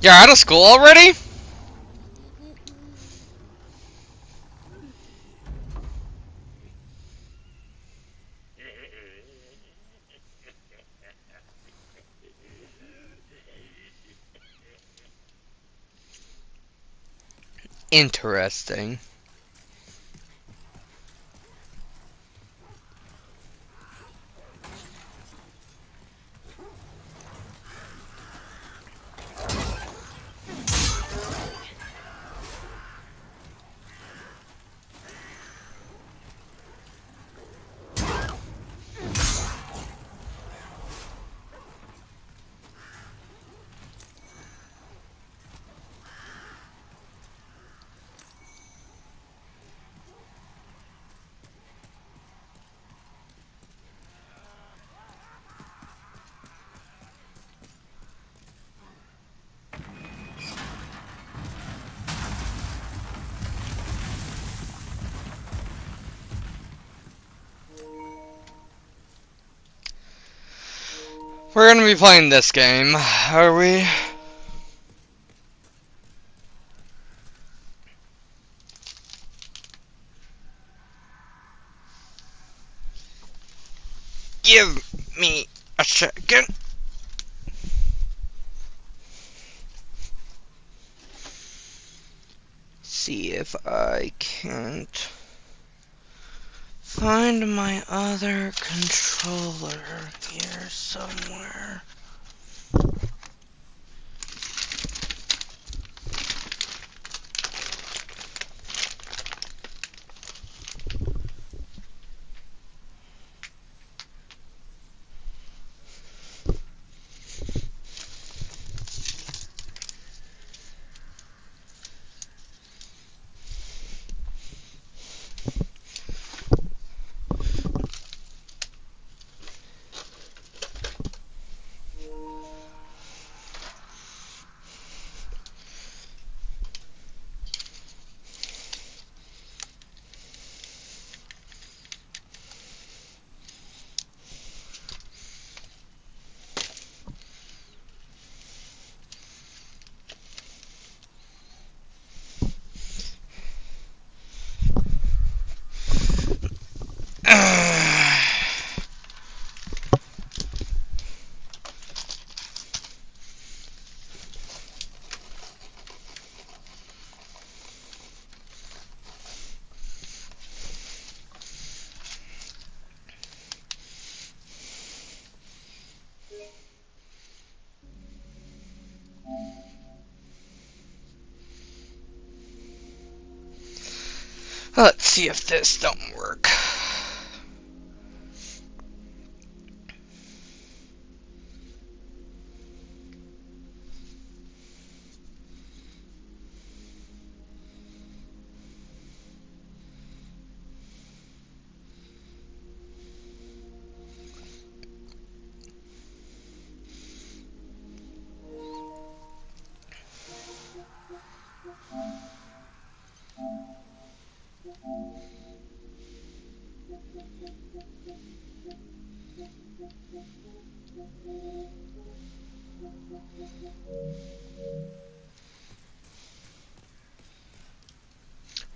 You're out of school already? Interesting. We're gonna be playing this game, are we? Give me a second. See if I can't find my other controller here somewhere. Let's see if this don't work.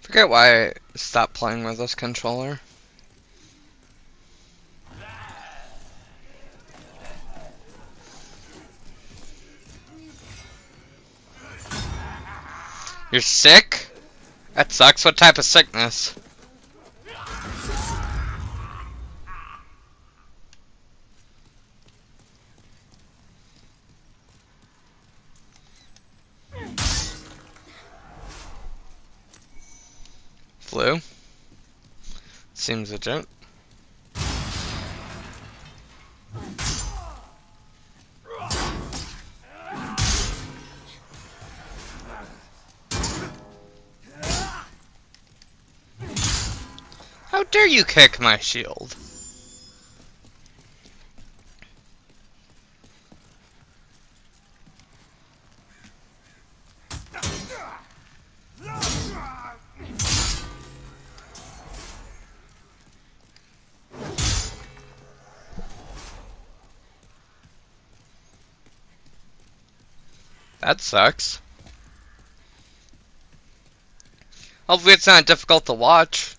Forget why I stopped playing with this controller. You're sick? That sucks. What type of sickness? Flu? Seems legit. How dare you kick my shield? That sucks. Hopefully it's not difficult to watch.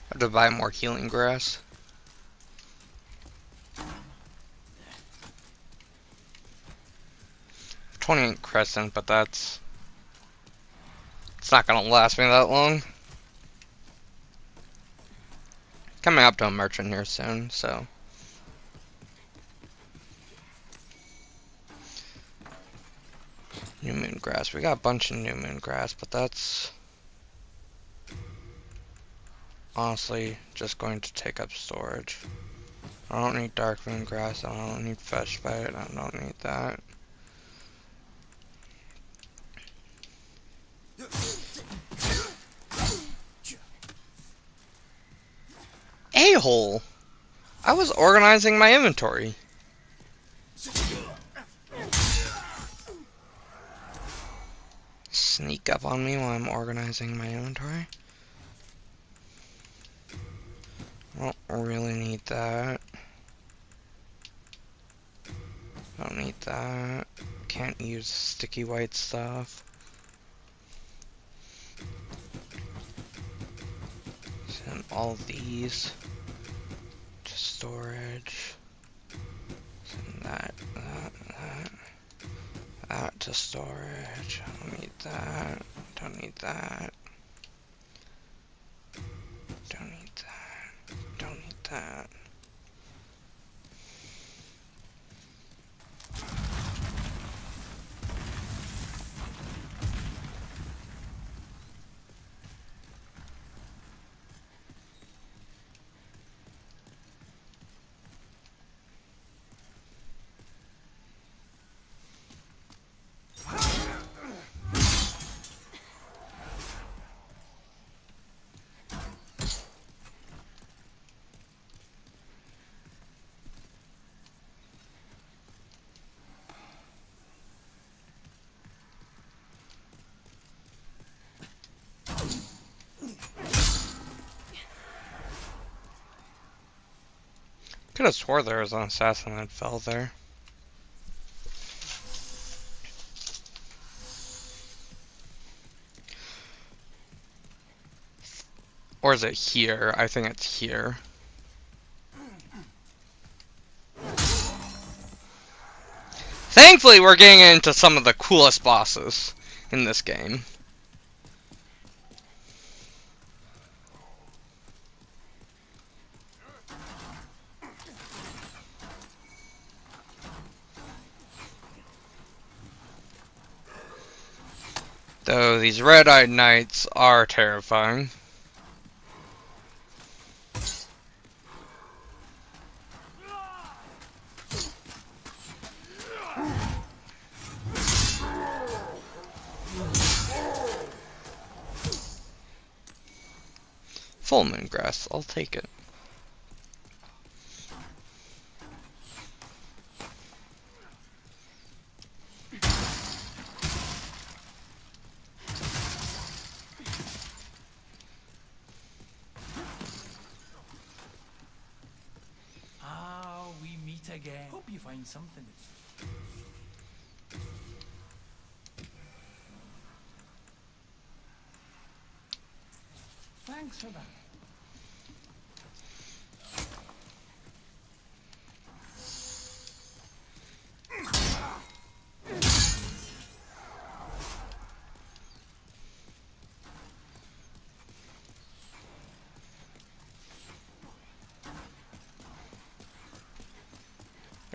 I have to buy more healing grass. 28 crescent, but it's not gonna last me that long. Coming up to a merchant here soon, so. New moon grass. We got a bunch of new moon grass, but that's honestly just going to take up storage. I don't need dark moon grass. I don't need fresh fight. I don't need that. A-hole! I was organizing my inventory. Sneak up on me while I'm organizing my inventory. I don't really need that. Don't need that. Can't use sticky white stuff. Send all these to storage. Send that to storage. I don't need that. Don't need that. Don't need that. Don't need that. Could have swore there was an assassin that fell there. Or is it here? I think it's here. Thankfully, we're getting into some of the coolest bosses in this game. Though these red-eyed knights are terrifying. Full moon grass, I'll take it. We meet again. Hope you find something. Thanks for that.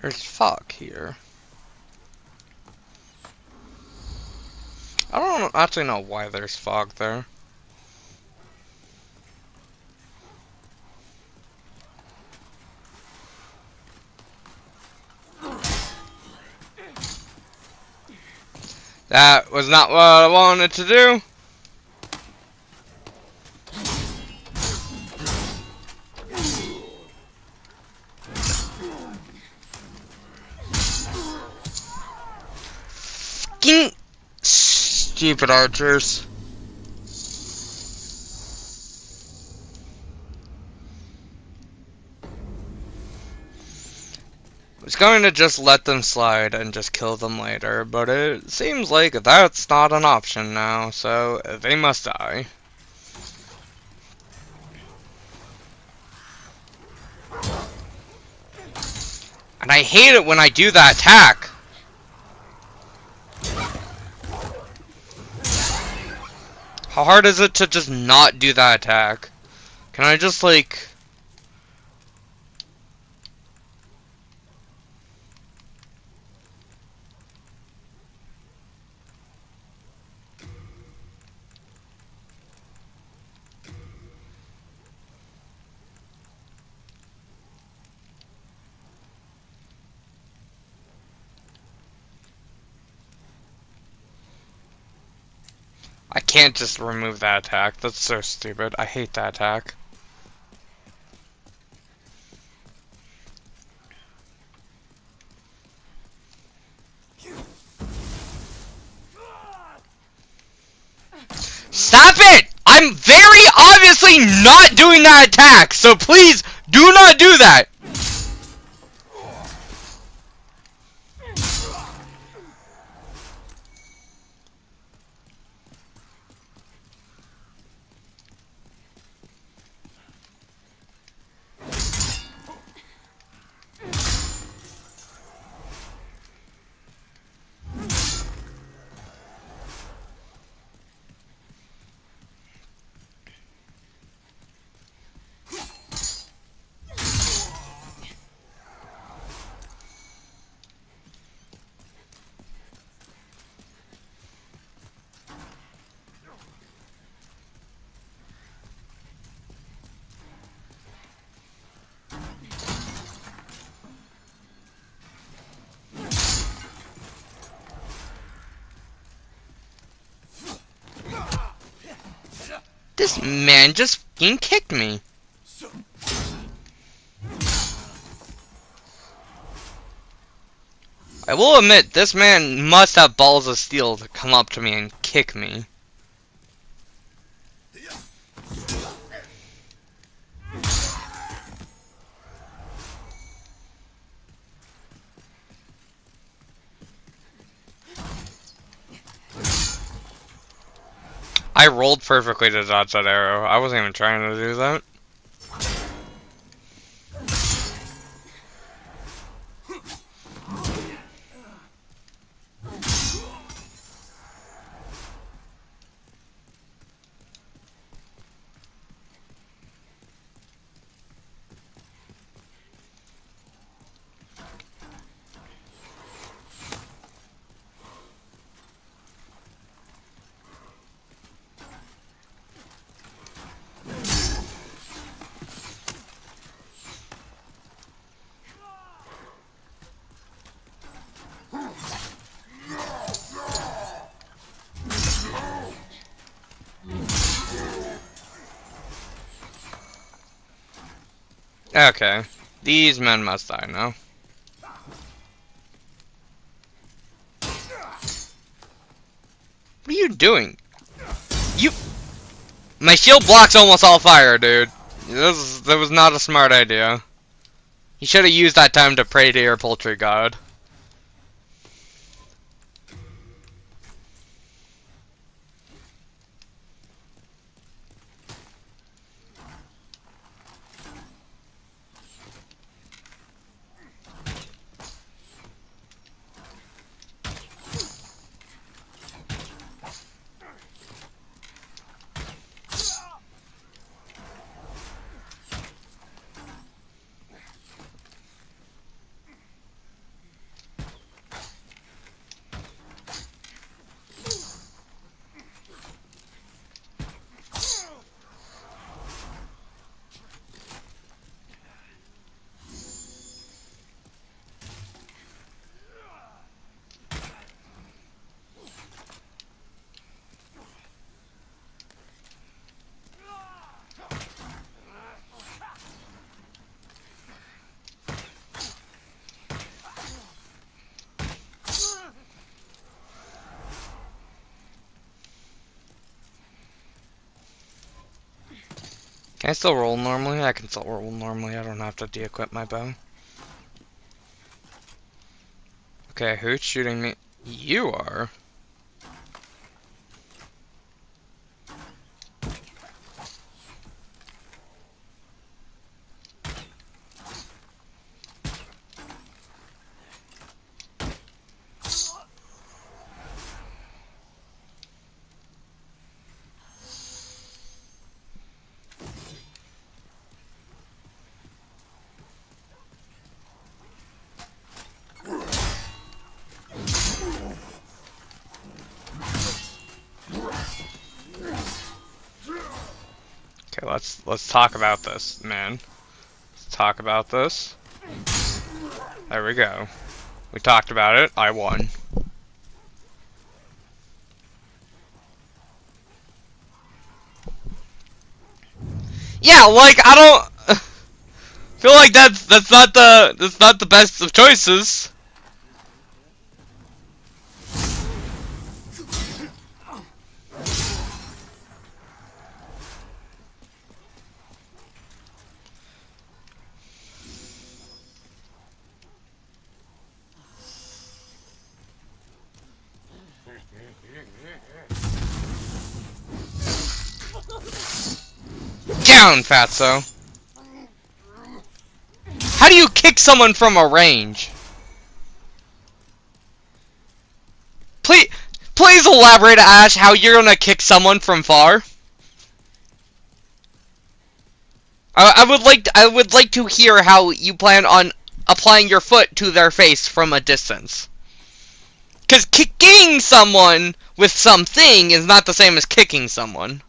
There's fog here. I don't actually know why there's fog there. That was not what I wanted to do. Fucking stupid archers. I was going to just let them slide and just kill them later, but it seems like that's not an option now, so they must die. And I hate it when I do that attack. How hard is it to just not do that attack? Can I just like... I can't just remove that attack. That's so stupid. I hate that attack. Stop it! I'm very obviously not doing that attack, so please do not do that! This man just fucking kicked me. I will admit, this man must have balls of steel to come up to me and kick me. I rolled perfectly to dodge that arrow. I wasn't even trying to do that. Okay. These men must die now. What are you doing? My shield blocks almost all fire, dude. That was not a smart idea. You should have used that time to pray to your poultry god. Can I still roll normally? I can still roll normally. I don't have to de-equip my bow. Okay, who's shooting me? You are. Okay, let's talk about this, man. Let's talk about this. There we go. We talked about it. I won. Yeah, like I don't feel like that's not the best of choices. Down, Fatso. How do you kick someone from a range? Please elaborate, Ash, how you're gonna kick someone from far. I would like to hear how you plan on applying your foot to their face from a distance. Cause kicking someone with something is not the same as kicking someone.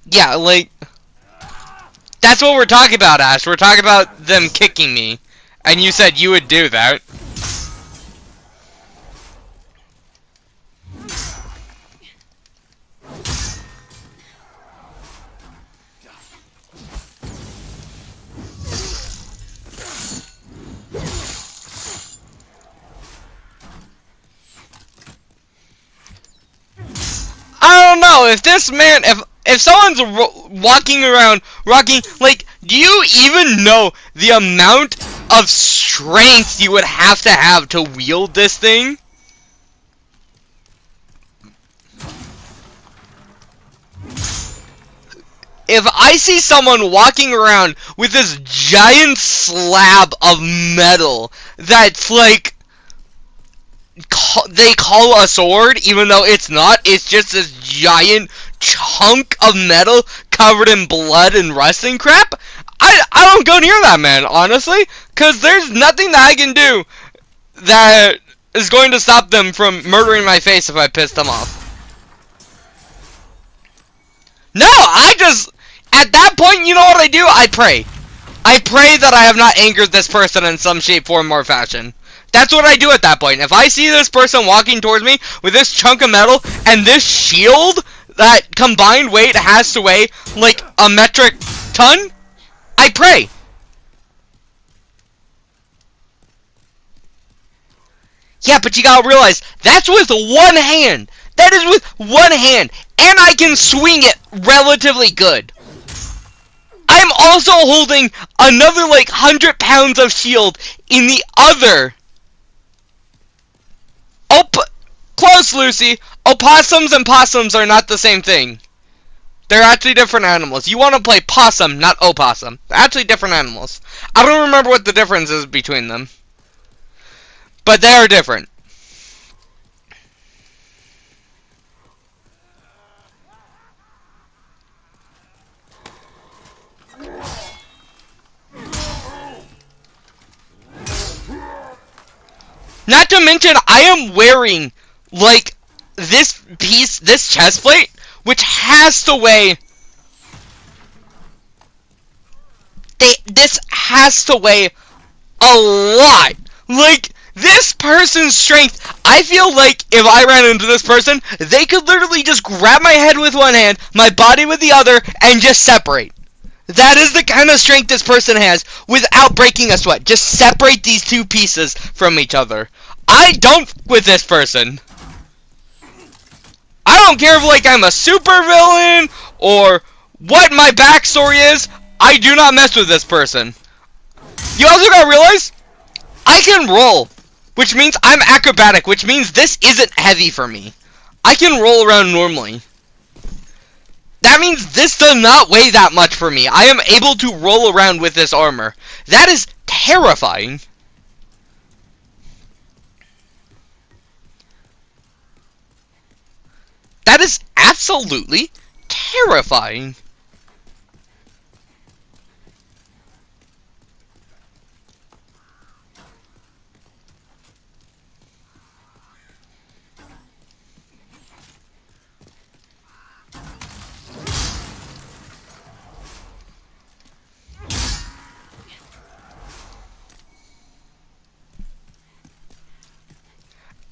Yeah, like, that's what we're talking about, Ash. We're talking about them kicking me. And you said you would do that. I don't know, if this man, if someone's walking around, rocking, like, do you even know the amount of strength you would have to wield this thing? If I see someone walking around with this giant slab of metal that's like, they call a sword, even though it's not, it's just this giant chunk of metal covered in blood and rust and crap, I don't go near that man, honestly, because there's nothing that I can do that is going to stop them from murdering my face if I piss them off. No, I just, at that point, you know what I do? I pray. I pray that I have not angered this person in some shape, form, or fashion. That's what I do at that point. If I see this person walking towards me with this chunk of metal and this shield that combined weight has to weigh like a metric ton, I pray. Yeah, but you gotta realize, that's with one hand. That is with one hand. And I can swing it relatively good. I'm also holding another like 100 pounds of shield in the other. Close, Lucy. Opossums and possums are not the same thing. They're actually different animals. You want to play possum, not opossum. They're actually different animals. I don't remember what the difference is between them. But they are different. Not to mention, I am wearing, like, this piece, this chest plate, which has to weigh... This has to weigh a lot. Like, this person's strength, I feel like if I ran into this person, they could literally just grab my head with one hand, my body with the other, and just separate. That is the kind of strength this person has without breaking a sweat. Just separate these two pieces from each other. I don't with this person. I don't care if like I'm a super villain or what my backstory is. I do not mess with this person. You also gotta realize I can roll, which means I'm acrobatic, which means this isn't heavy for me. I can roll around normally. That means this does not weigh that much for me. I am able to roll around with this armor. That is terrifying. That is absolutely terrifying.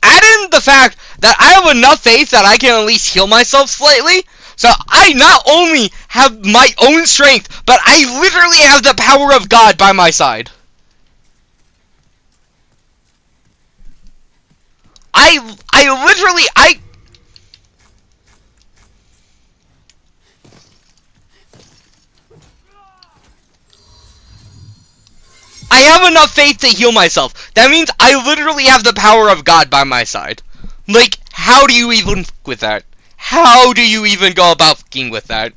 Add in the fact that I have enough faith that I can at least heal myself slightly. So I not only have my own strength, but I literally have the power of God by my side. I have enough faith to heal myself. That means I literally have the power of God by my side. Like, how do you even fuck with that? How do you even go about fucking with that?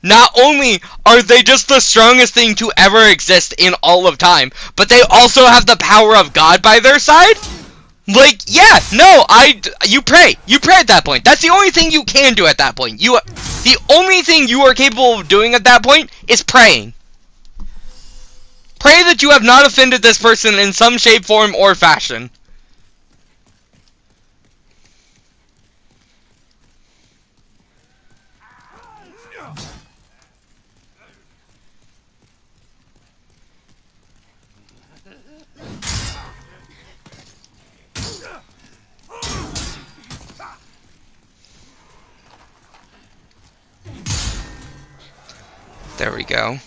Not only are they just the strongest thing to ever exist in all of time, but they also have the power of God by their side? Like, yeah, no, you pray. You pray at that point. That's the only thing you can do at that point. The only thing you are capable of doing at that point is praying. Pray that you have not offended this person in some shape, form, or fashion. There we go.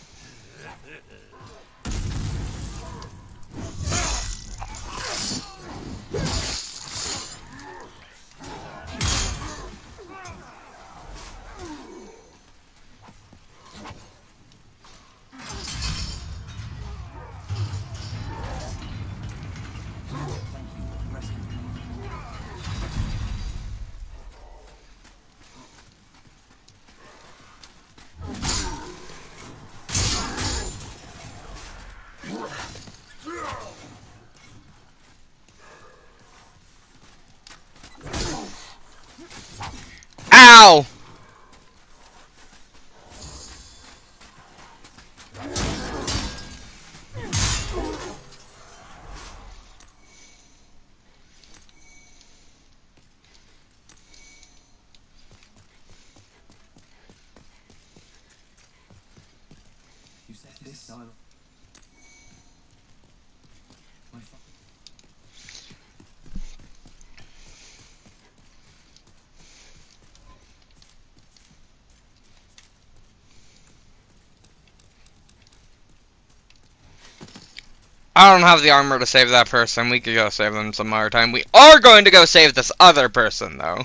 Ow! You said this style. I don't have the armor to save that person. We could go save them some other time. We are going to go save this other person, though.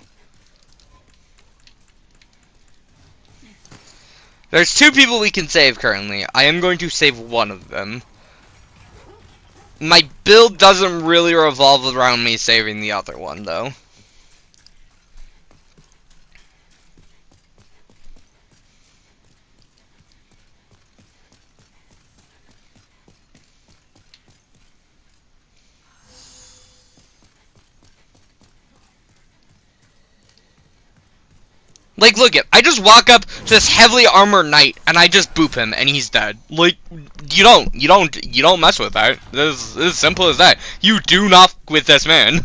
There's two people we can save currently. I am going to save one of them. My build doesn't really revolve around me saving the other one, though. Like, look it. I just walk up to this heavily armored knight and I just boop him and he's dead. Like, you don't mess with that. This is as simple as that. You do not f with this man.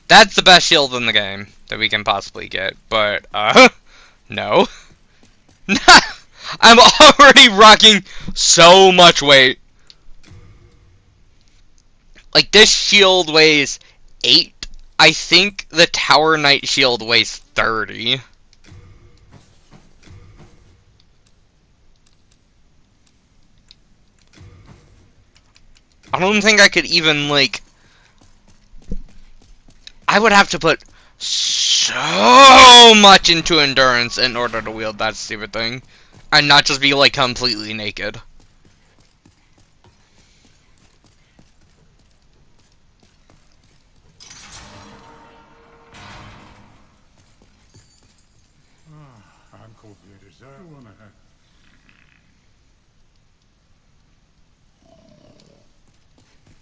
That's the best shield in the game that we can possibly get, but, no. I'm already rocking so much weight. Like, this shield weighs 8. I think the Tower Knight shield weighs 30. I don't think I could even, like... I would have to put so much into endurance in order to wield that stupid thing. And not just be, like, completely naked.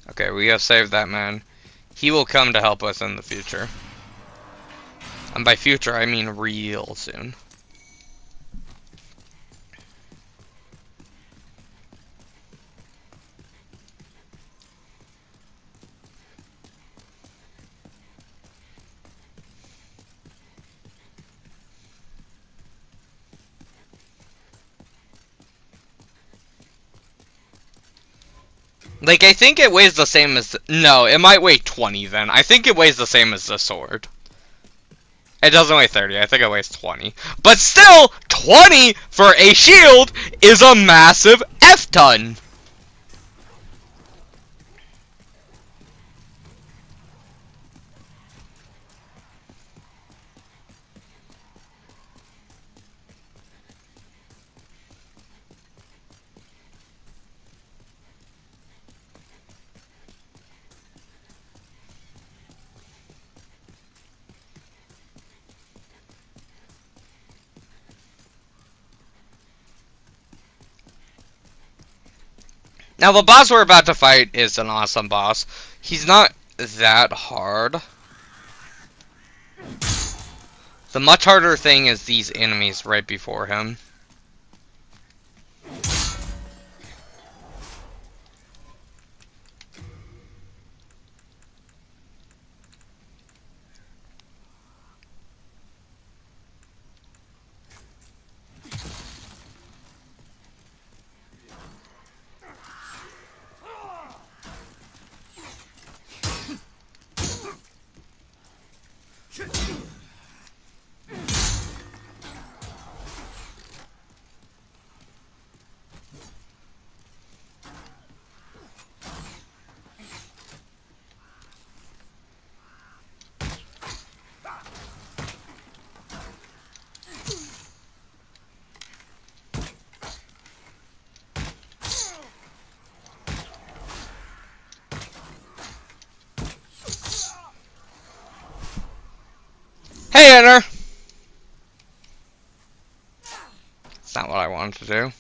Okay, we have saved that man. He will come to help us in the future. And by future, I mean real soon. Like, I think it weighs the same as... No, it might weigh 20 then. I think it weighs the same as the sword. It doesn't weigh 30, I think it weighs 20. But still, 20 for a shield is a massive F-ton! Now, the boss we're about to fight is an awesome boss. He's not that hard. The much harder thing is these enemies right before him. Hey, Enter! That's not what I wanted to do.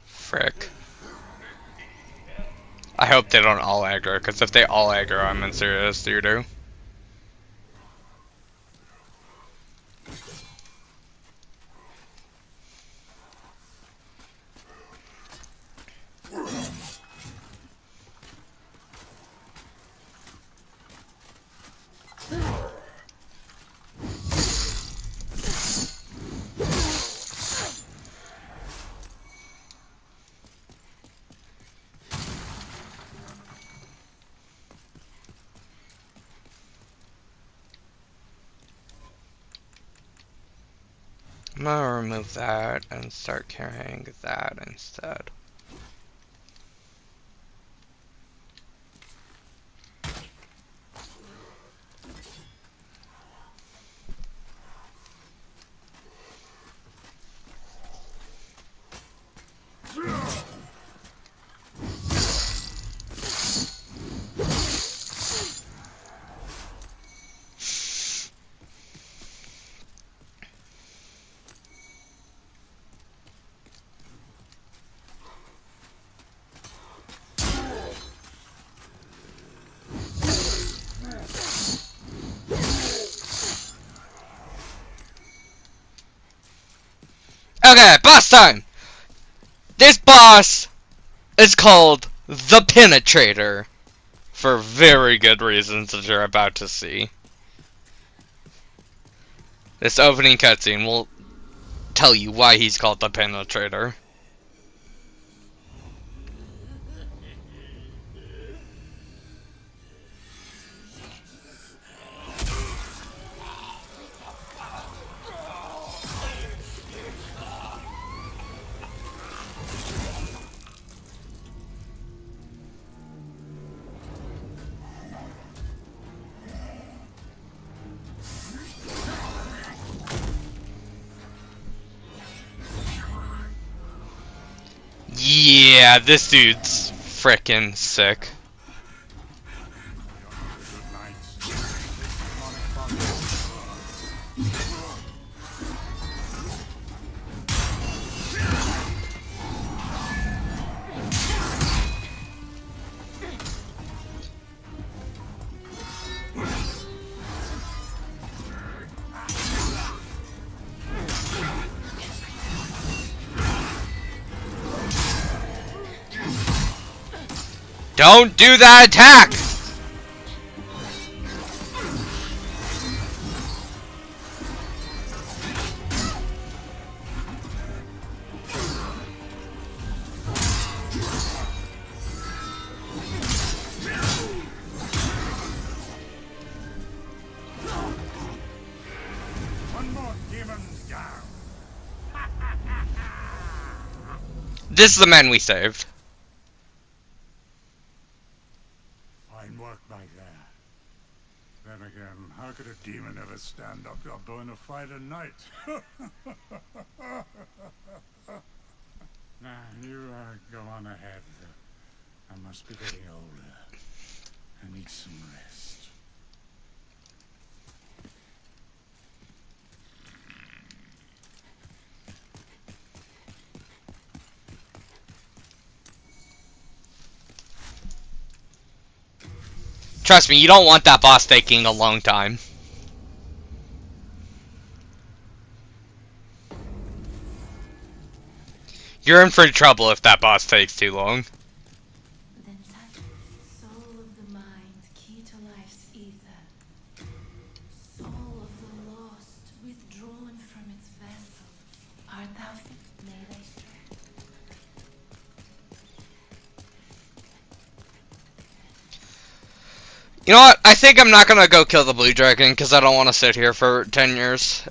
Frick. I hope they don't all aggro, because if they all aggro, I'm in serious doo-doo. I'm gonna remove that and start carrying that instead. Okay, boss time! This boss is called the Penetrator. For very good reasons that you're about to see. This opening cutscene will tell you why he's called the Penetrator. Yeah, this dude's frickin' sick. Don't do that attack! One more demon's down. This is the man we saved. Fine work back there. Then again, how could a demon ever stand up to a bona fide knight? Now, you go on ahead. I must be getting older. I need some rest. Trust me, you don't want that boss taking a long time. You're in for trouble if that boss takes too long. Then touch soul of the mind, key to life's ether. Soul of the lost, withdrawn from its vessel. Art thou fit? May thy strength. You know what? I think I'm not gonna go kill the blue dragon because I don't want to sit here for 10 years.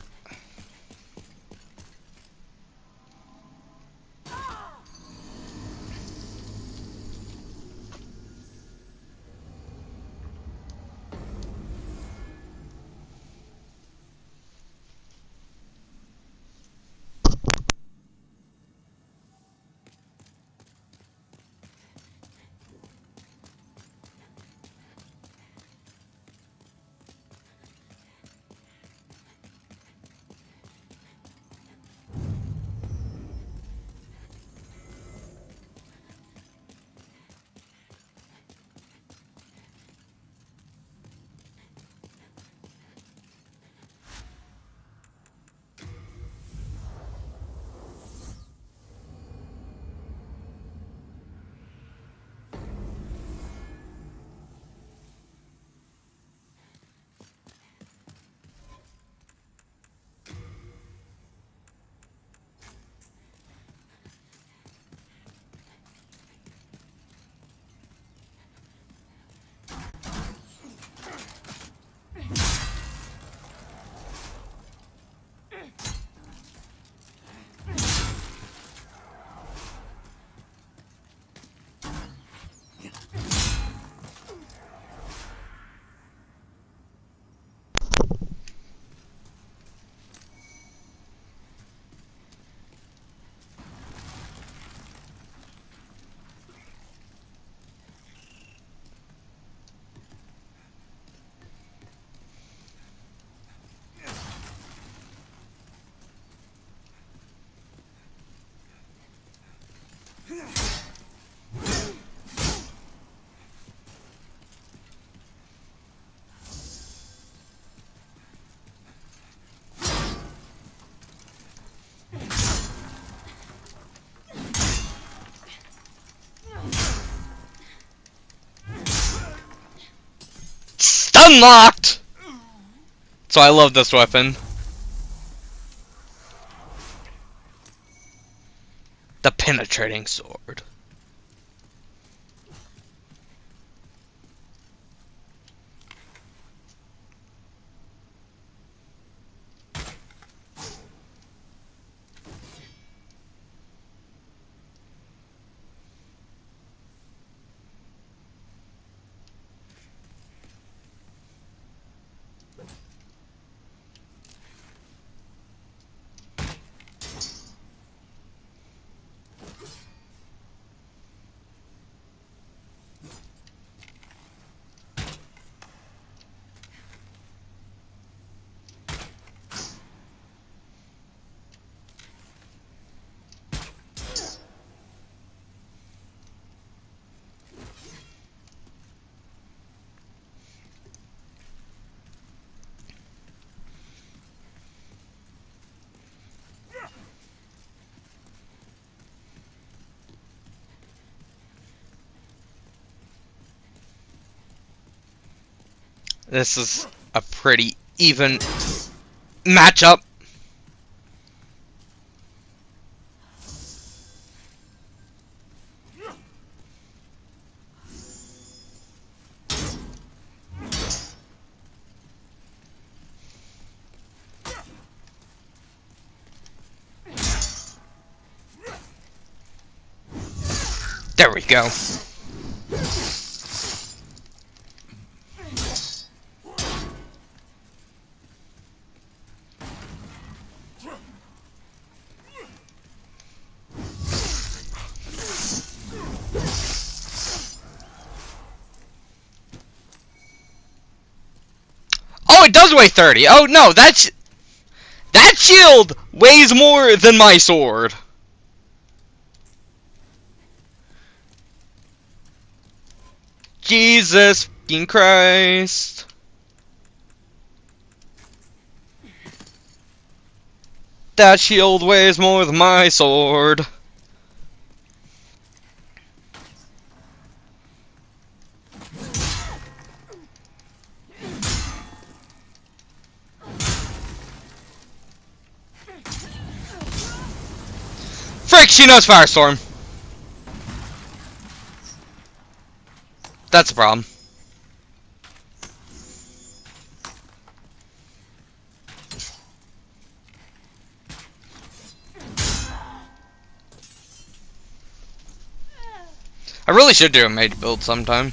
Unlocked! So I love this weapon. The penetrating sword. This is a pretty even matchup. There we go. Oh, it does weigh 30. Oh no, that shield weighs more than my sword. Jesus fucking Christ. That shield weighs more than my sword. Frick, she knows Firestorm. That's a problem. I really should do a mage build sometime.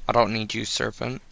I don't need you, Serpent.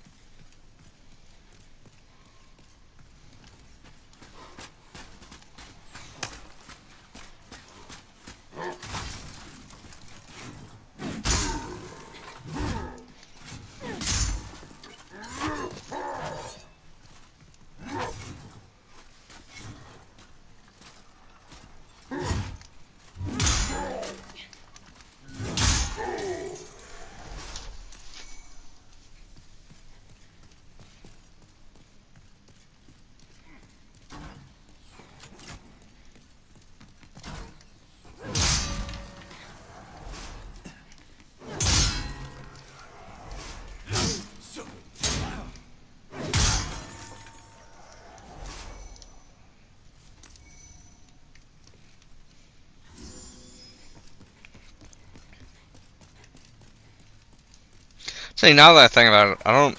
See, now that I think about it, I don't...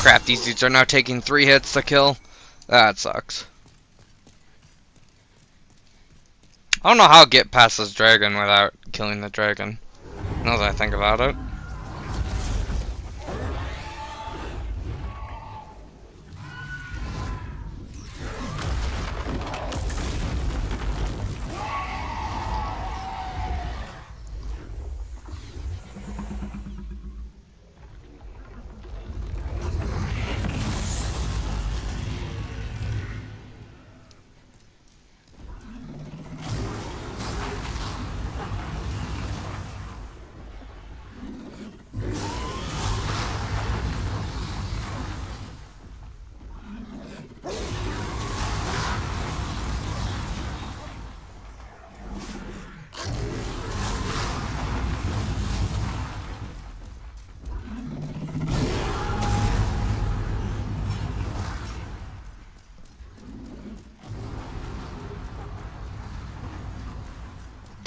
Crap, these dudes are now taking 3 hits to kill. That sucks. I don't know how to get past this dragon without killing the dragon. Now that I think about it.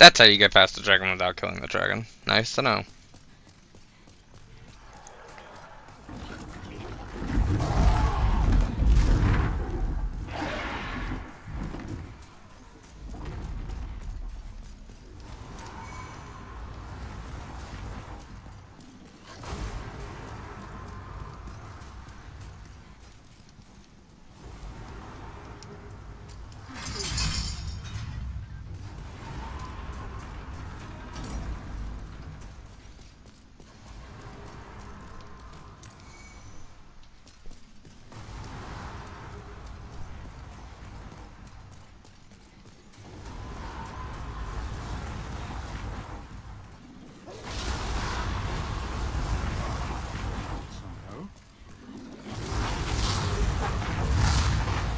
That's how you get past the dragon without killing the dragon. Nice to know.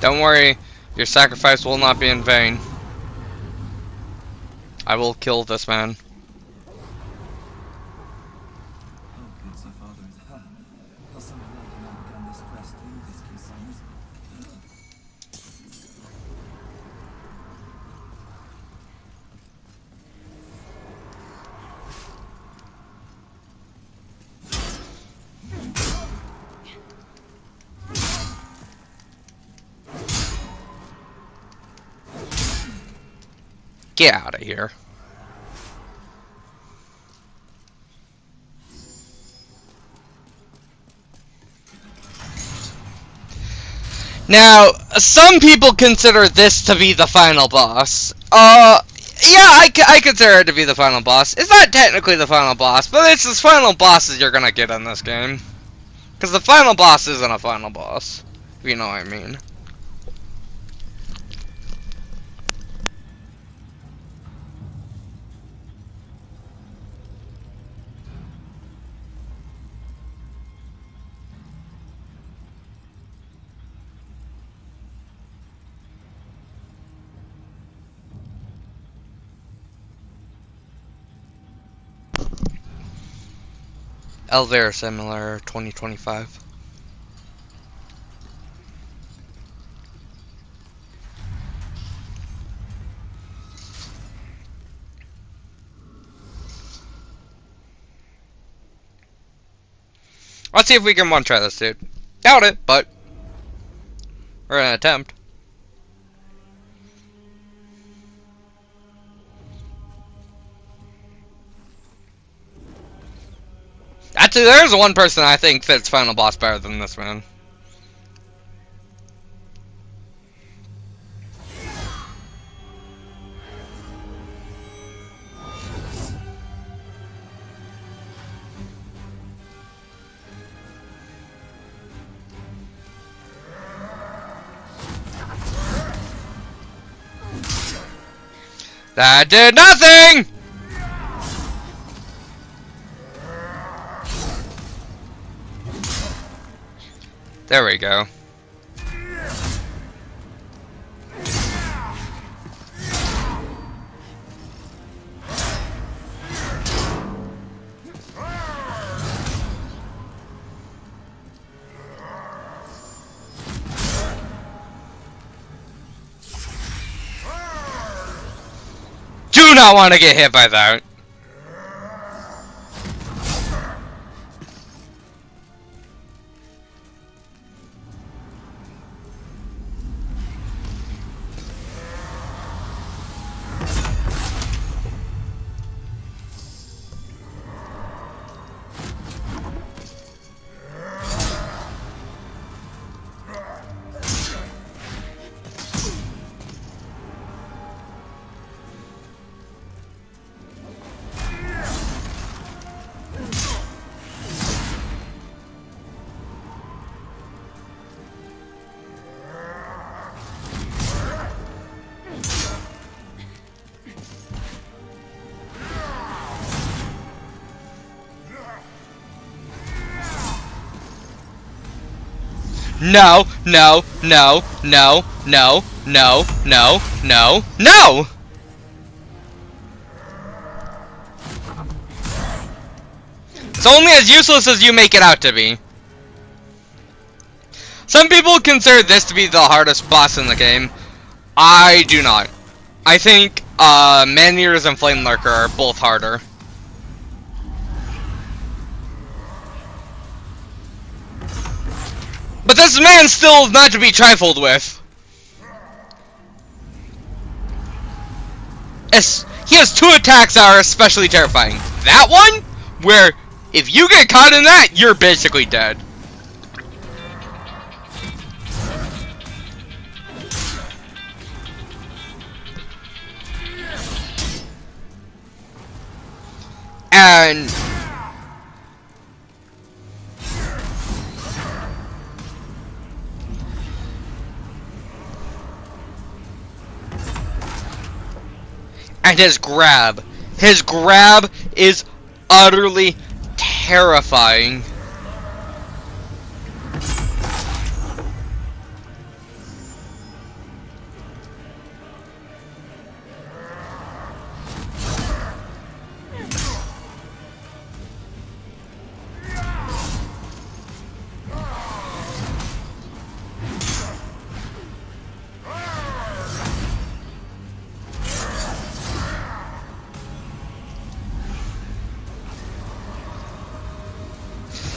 Don't worry, your sacrifice will not be in vain. I will kill this man. Get out of here. Now, some people consider this to be the final boss. Yeah, I consider it to be the final boss. It's not technically the final boss, but it's the final bosses you're gonna get in this game. Because the final boss isn't a final boss, if you know what I mean. Elvira Similar 2025. Let's see if we can one-try this dude. Doubt it, but we're gonna attempt. Actually, there's one person I think fits final boss better than this man. That did nothing! There we go. Do not want to get hit by that. No, no, no, no, no, no, no, no, no! It's only as useless as you make it out to be. Some people consider this to be the hardest boss in the game. I do not. I think Man-Eaters and Flame Lurker are both harder. But this man still is not to be trifled with. He has 2 attacks that are especially terrifying. That one, where if you get caught in that, you're basically dead. And his grab is utterly terrifying.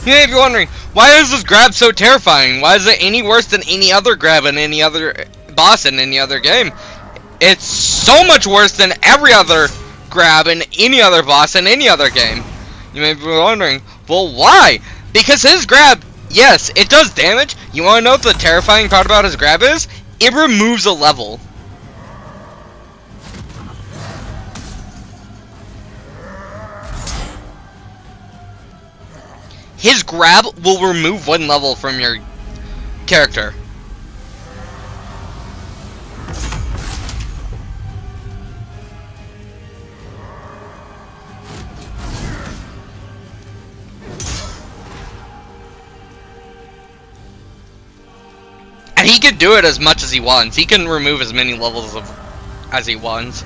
You may be wondering, why is this grab so terrifying? Why is it any worse than any other grab in any other boss in any other game? It's so much worse than every other grab in any other boss in any other game. You may be wondering, well, why? Because his grab, yes, it does damage. You want to know what the terrifying part about his grab is? It removes a level. His grab will remove 1 level from your character. And he can do it as much as he wants. He can remove as many levels as he wants.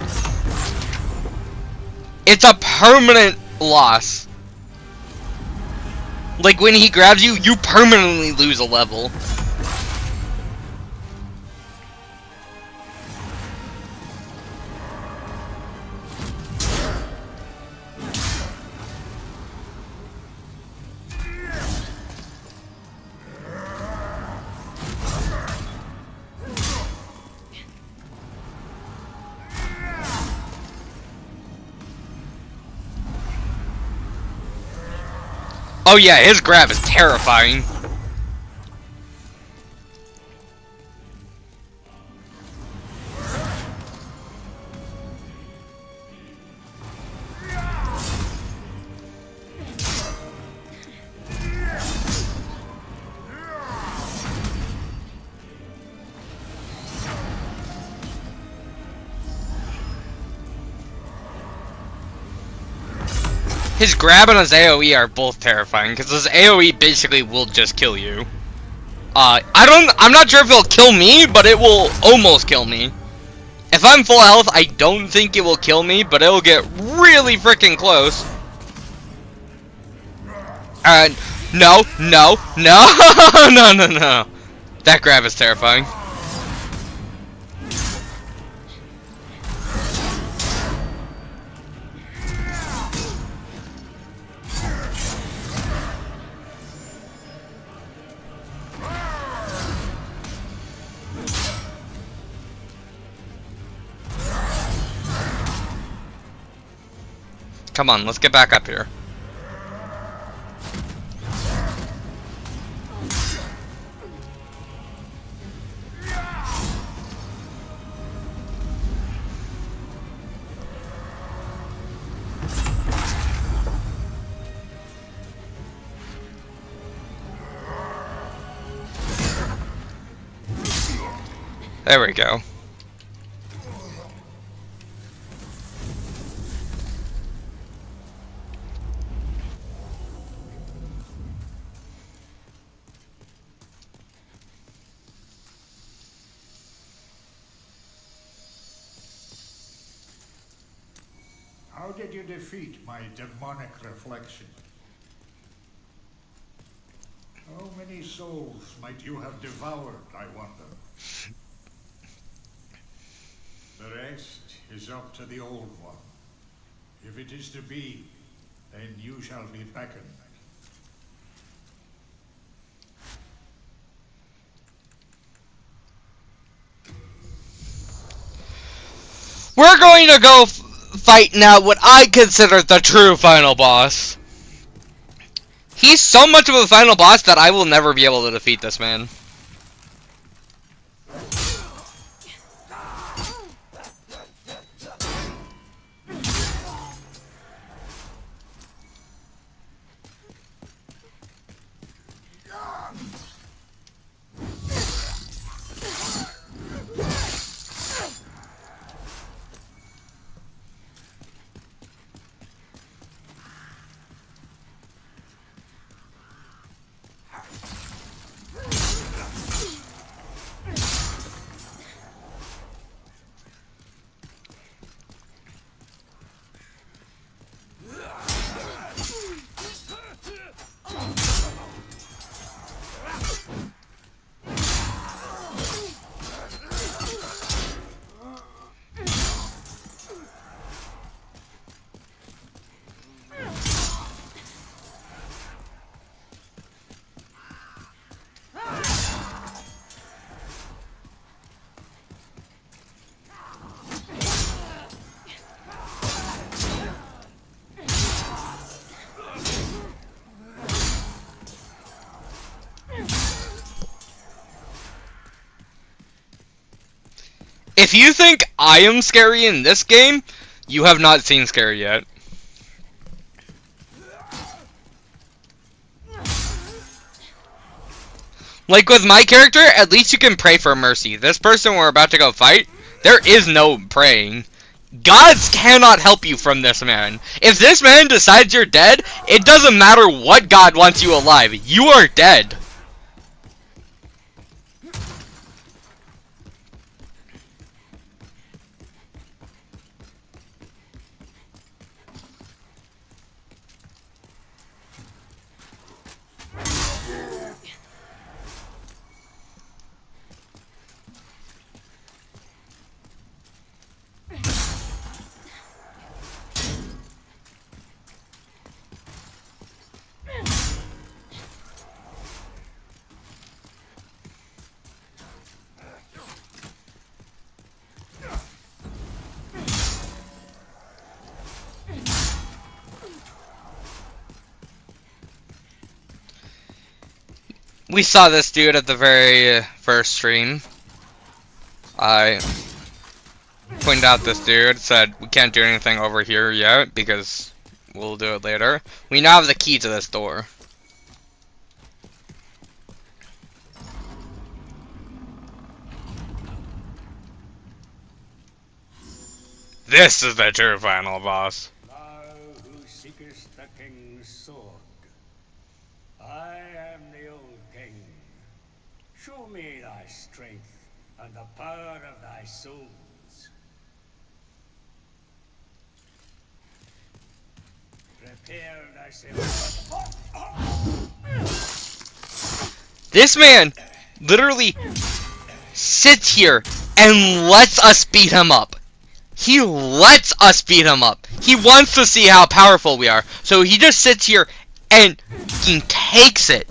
It's a permanent loss. Like, when he grabs you, you permanently lose a level. Oh yeah, his grab is terrifying. His grab and his AoE are both terrifying, because his AoE basically will just kill you. I'm not sure if it'll kill me, but it will almost kill me. If I'm full health, I don't think it will kill me, but it'll get really freaking close. No, no, no, no, no, no. That grab is terrifying. Come on, let's get back up here. There we go. How did you defeat my demonic reflection? How many souls might you have devoured, I wonder? The rest is up to the Old One. If it is to be, then you shall be beckoned. We're going to go fight now what I consider the true final boss. He's so much of a final boss that I will never be able to defeat this man. If you think I am scary in this game, you have not seen scary yet. Like with my character, at least you can pray for mercy. This person we're about to go fight, there is no praying. Gods cannot help you from this man. If this man decides you're dead, it doesn't matter what god wants you alive. You are dead. We saw this dude at the very first stream. I pointed out this dude, said we can't do anything over here yet because we'll do it later. We now have the key to this door. This is the true final boss. Thou who seekest the king's sword, I am the old king. Show me thy strength and the power of thy souls. Prepare thyself. This man literally sits here and lets us beat him up. He lets us beat him up. He wants to see how powerful we are. So he just sits here and he takes it.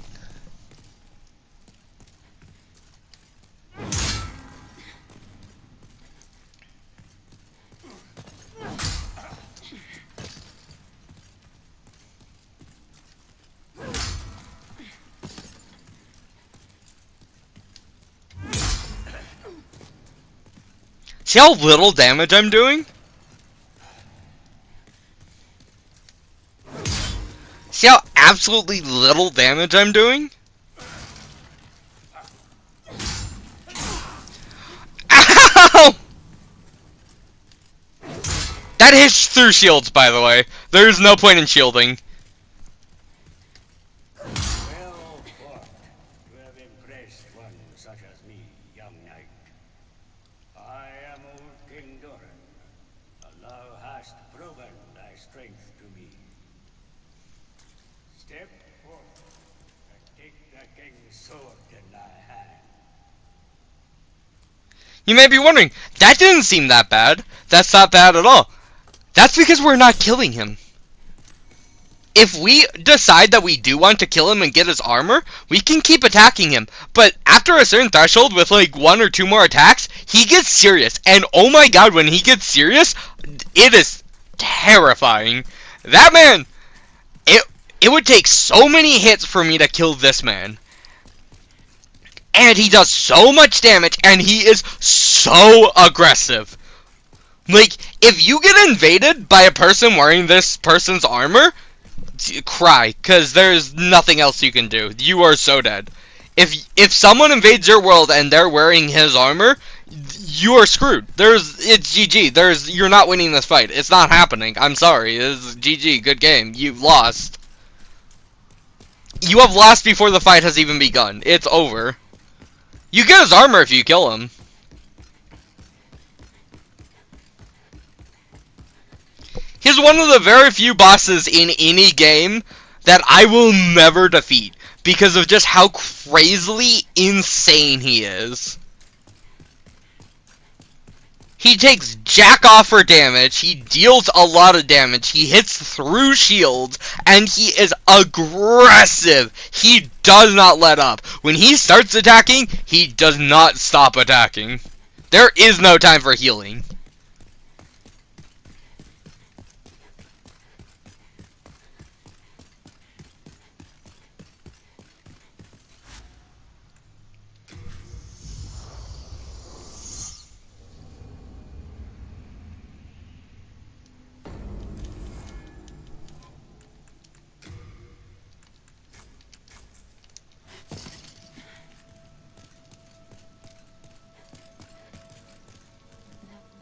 See how little damage I'm doing? See how absolutely little damage I'm doing? Ow! That hits through shields, by the way. There's no point in shielding. Well fought. You have impressed one such as me, young knight. I am old King Doran, and thou hast proven thy strength to me. Step forth and take the king's sword in thy hand. You may be wondering, that didn't seem that bad. That's not bad at all. That's because we're not killing him. If we decide that we do want to kill him and get his armor, we can keep attacking him. But after a certain threshold with like 1 or 2 more attacks, he gets serious. And oh my god, when he gets serious, it is terrifying. That man, it would take so many hits for me to kill this man. And he does so much damage, and he is so aggressive. Like, if you get invaded by a person wearing this person's armor, cry, because there's nothing else you can do. You are so dead. If someone invades your world and they're wearing his armor, you are screwed. It's GG. You're not winning this fight. It's not happening. I'm sorry. It's GG. Good game. You've lost. You have lost before the fight has even begun. It's over. You get his armor if you kill him. He's one of the very few bosses in any game that I will never defeat because of just how crazily insane he is. He takes jack off for damage, he deals a lot of damage, he hits through shields, and he is aggressive. He does not let up. When he starts attacking, he does not stop attacking. There is no time for healing.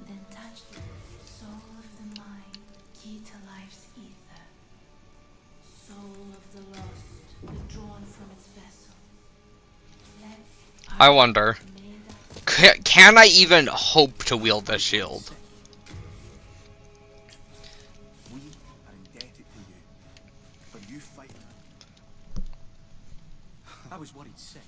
Then touch the soul of the mind, key to life's ether. Soul of the lost, withdrawn from its vessel. I wonder, can I even hope to wield this shield? We are indebted to you for you fighting her. I was worried sick.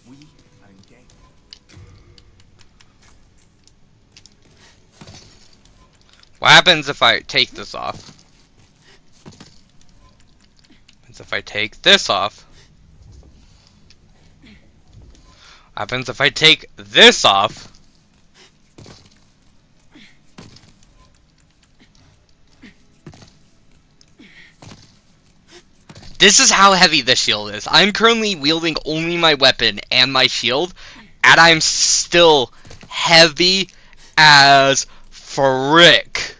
We are indebted. What happens if I take this off? What happens if I take this off? What happens if I take this off? This is how heavy this shield is. I'm currently wielding only my weapon and my shield, and I'm still heavy as frick.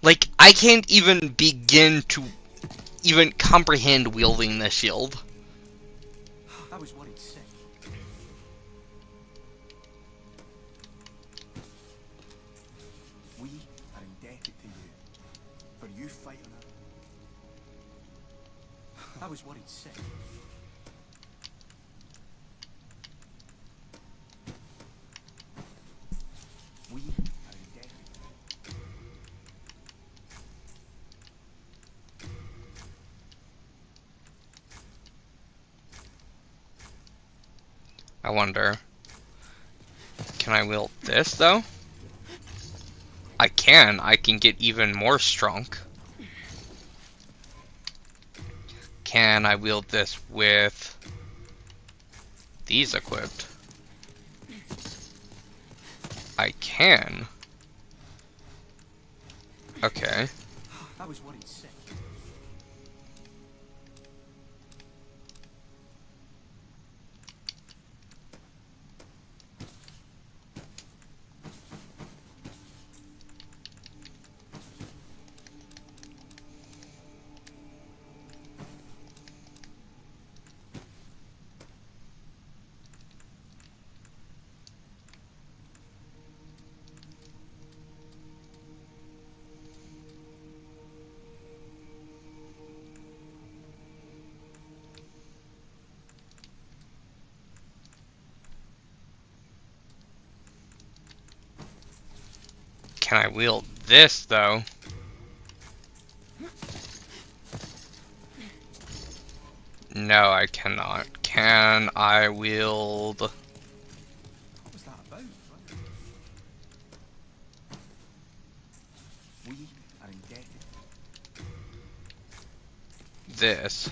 Like, I can't even begin to even comprehend wielding this shield. I was worried sick. We are indebted to you for you fighting her. I was worried sick. We are indebted. I wonder, can I wield this though? I can get even more strong. Can I wield this with these equipped? I can. Okay. I was worried sick. Can I wield this, though? No, I cannot. Can I wield... What was that about? We are indebted. this?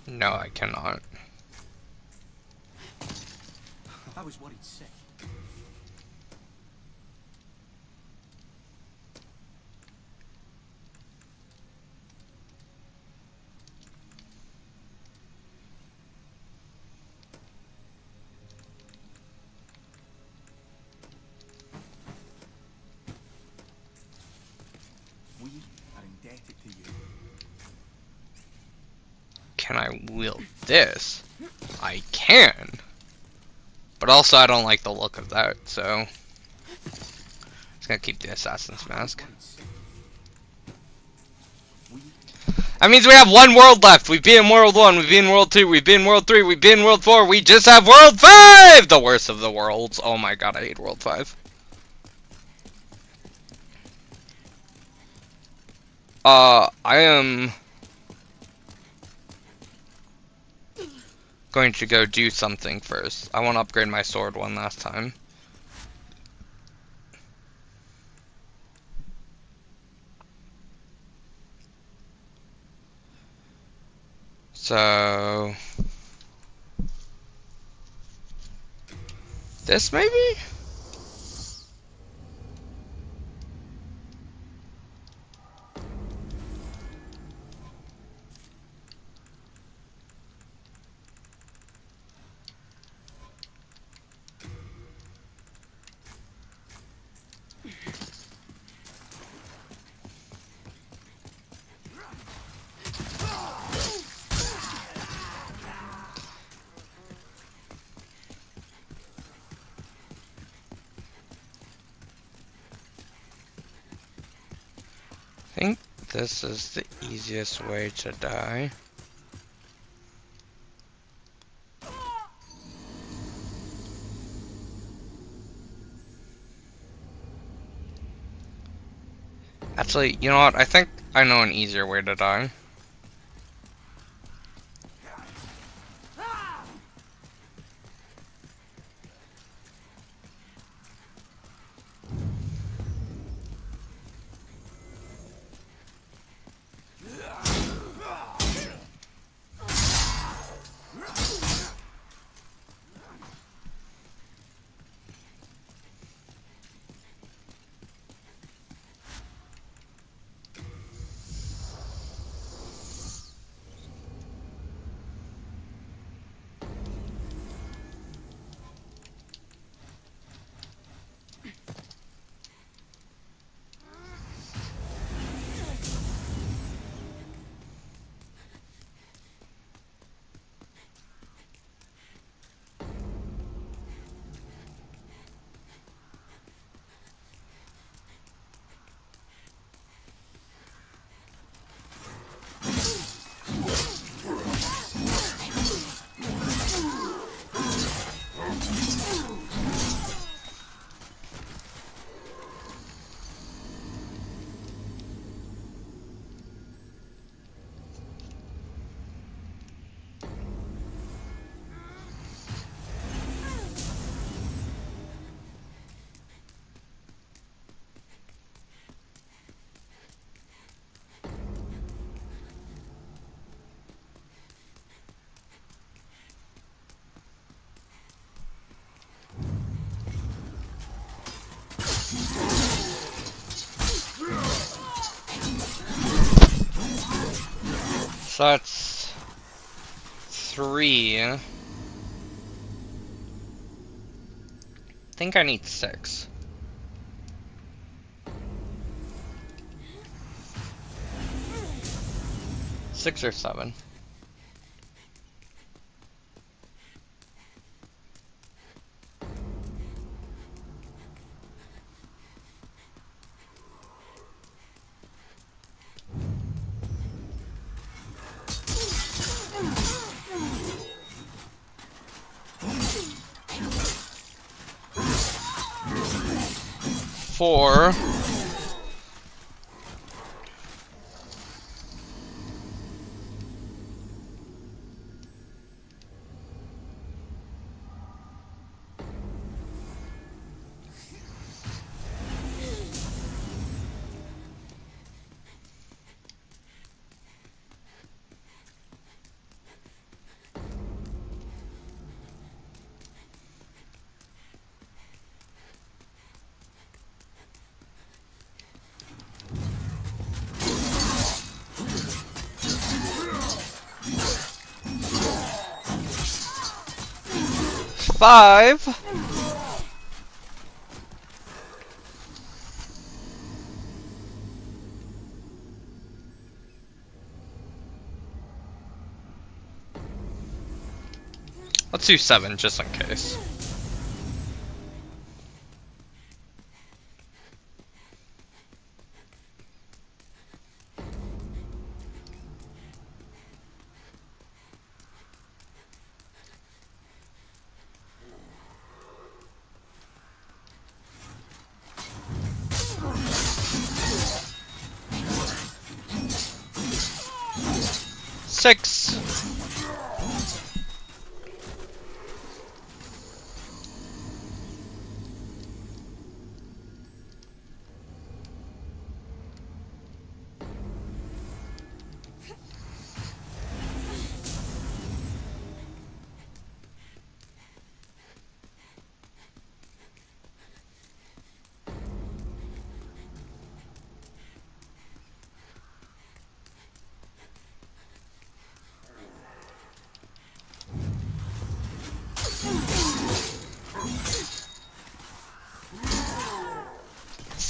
No, I cannot. I was worried sick. We are indebted to you. Can I wield this? I can. But also, I don't like the look of that, so... Just gonna keep the Assassin's Mask. That means we have one world left. We've been in World 1, we've been in World 2, we've been in World 3, we've been in World 4, we just have World 5! The worst of the worlds. Oh my god, I hate World 5. I am... going to go do something first. I want to upgrade my sword one last time. So... this maybe? I think this is the easiest way to die. Actually, you know what? I think I know an easier way to die. So that's 3. I think I need 6. 6 or 7. 4. Five. Let's do 7 just in case. Six.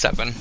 Seven.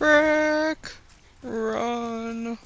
Frick! Run!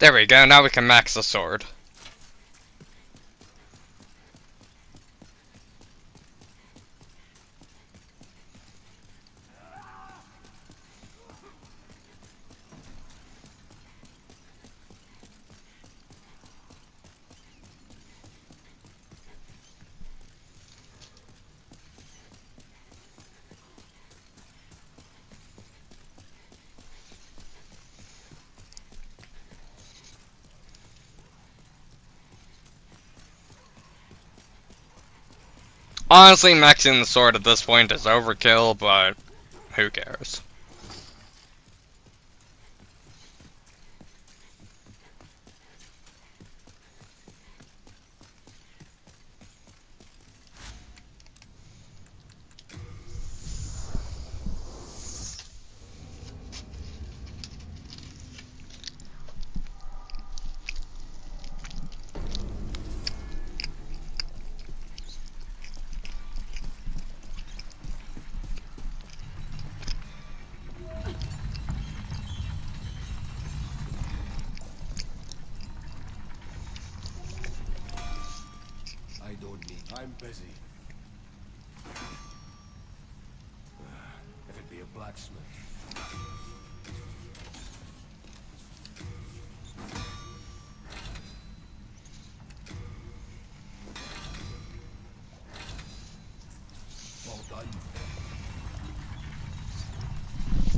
There we go, now we can max the sword. Honestly, maxing the sword at this point is overkill, but who cares? I don't need. I'm busy. If it be a blacksmith. All done.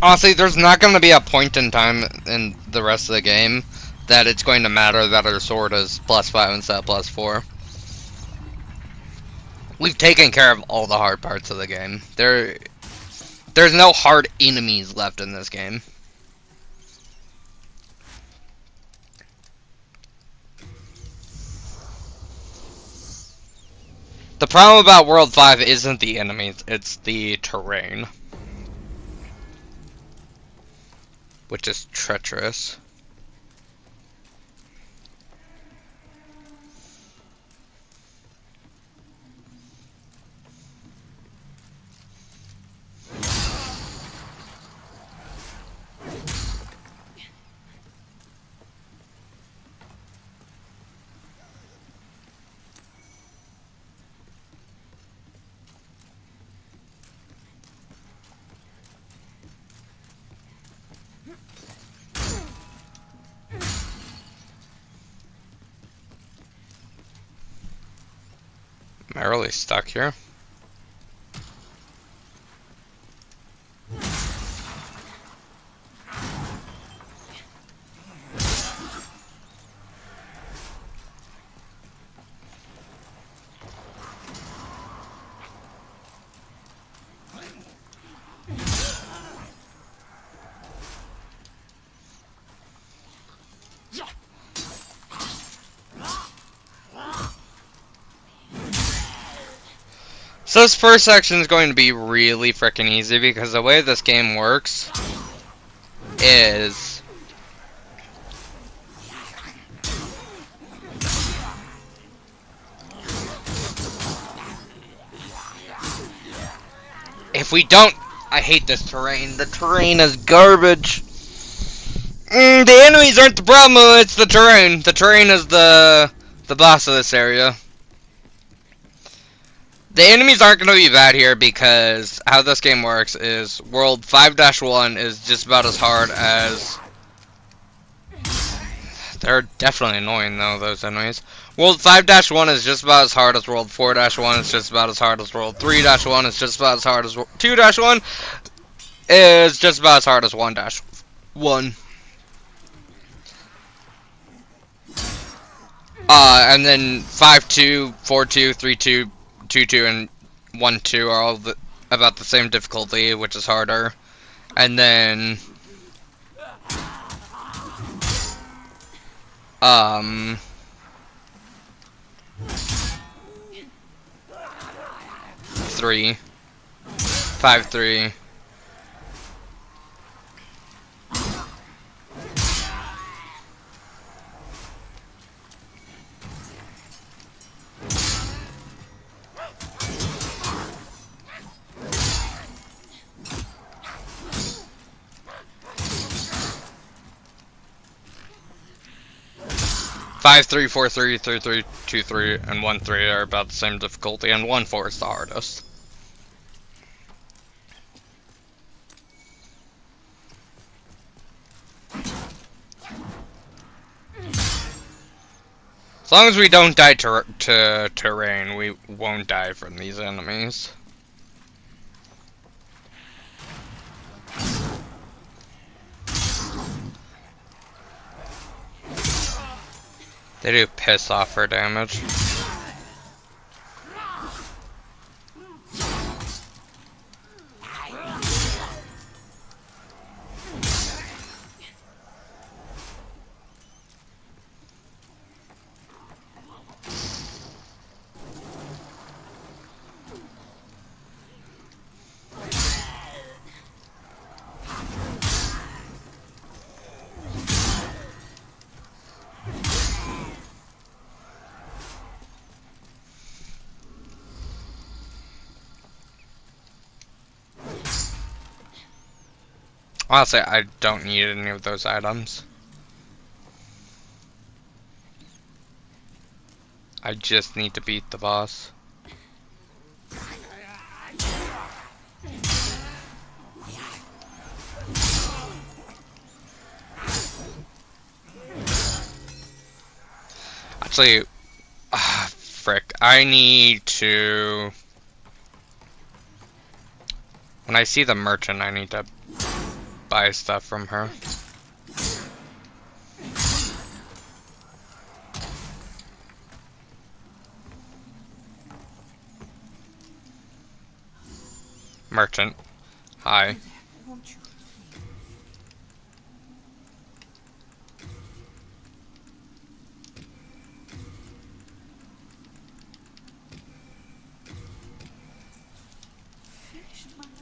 Honestly, there's not going to be a point in time in the rest of the game that it's going to matter that our sword is +5 instead of +4. We've taken care of all the hard parts of the game. There's no hard enemies left in this game. The problem about World 5 isn't the enemies, it's the terrain. Which is treacherous. Am I really stuck here? So this first section is going to be really freaking easy because the way this game works is if we don't, I hate this terrain. The terrain is garbage. The enemies aren't the problem, it's the terrain. The terrain is the boss of this area. The enemies aren't going to be bad here because how this game works is World 5-1 is just about as hard as... They're definitely annoying though, those enemies. World 5-1 is just about as hard as World 4-1, it's just about as hard as World 3-1, it's just about as hard as 2-1, is just about as hard as 1-1. And then 5-2, 4-2, 3-2, 2-2 and 1-2 are all about the same difficulty, which is harder. And then 3, 5-3. 5-3, 4-3, 3-3, 2-3, and 1-3 are about the same difficulty, and 1-4 is the hardest. As long as we don't die to terrain, we won't die from these enemies. They do piss off for damage. Honestly, I don't need any of those items. I just need to beat the boss. Actually, frick, I need to... When I see the merchant, I need to buy stuff from her. Merchant. Hi. Won't you? Finished, my love.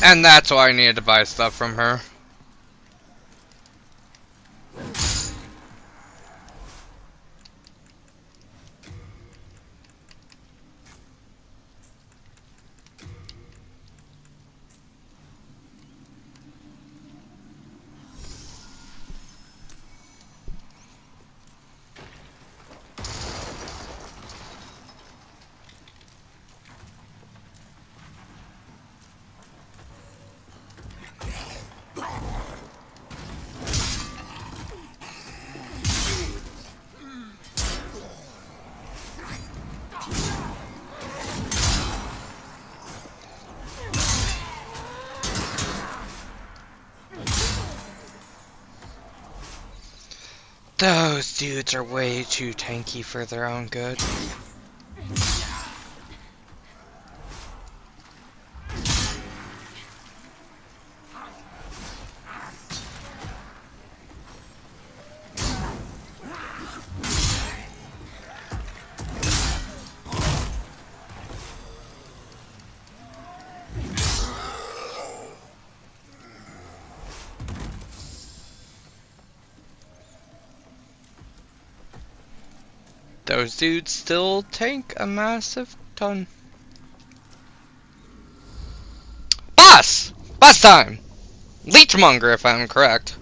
And that's why I needed to buy stuff from her. Those dudes are way too tanky for their own good. Those dudes still tank a massive ton. Boss! Boss time! Leechmonger, if I'm correct.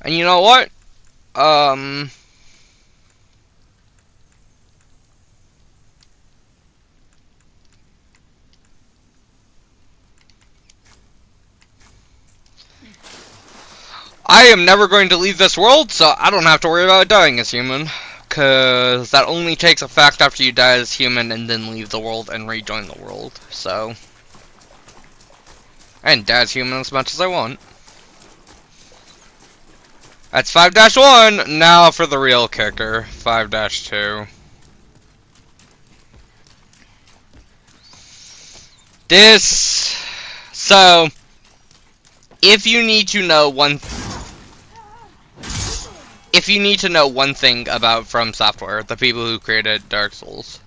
And you know what? I am never going to leave this world, so I don't have to worry about dying as human. Because that only takes effect after you die as human and then leave the world and rejoin the world, so... I can die as human as much as I want. That's 5-1. Now for the real kicker. 5-2. So, if you need to know one thing about From Software, the people who created Dark Souls,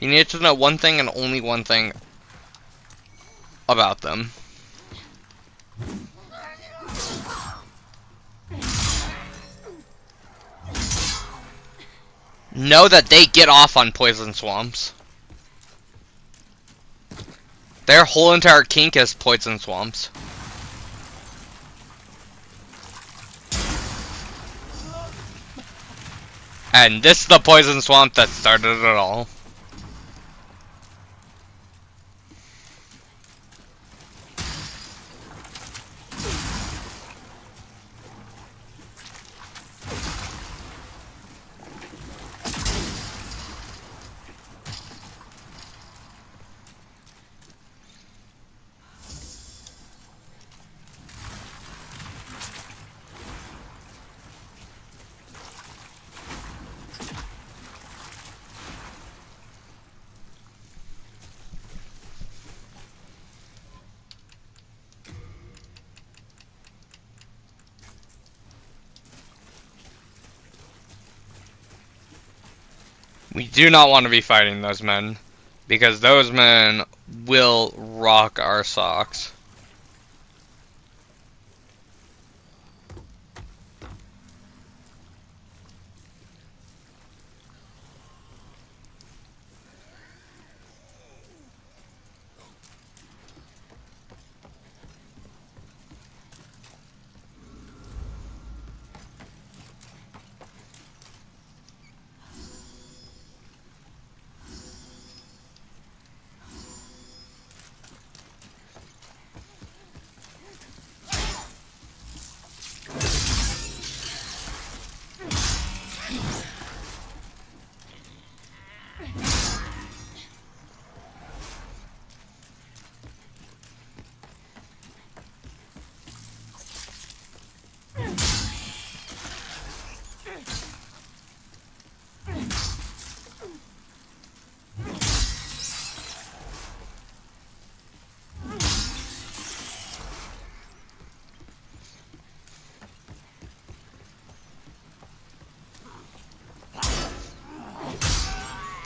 you need to know one thing and only one thing about them. Know that they get off on poison swamps. Their whole entire kink is poison swamps. And this is the poison swamp that started it all. We do not want to be fighting those men, because those men will rock our socks.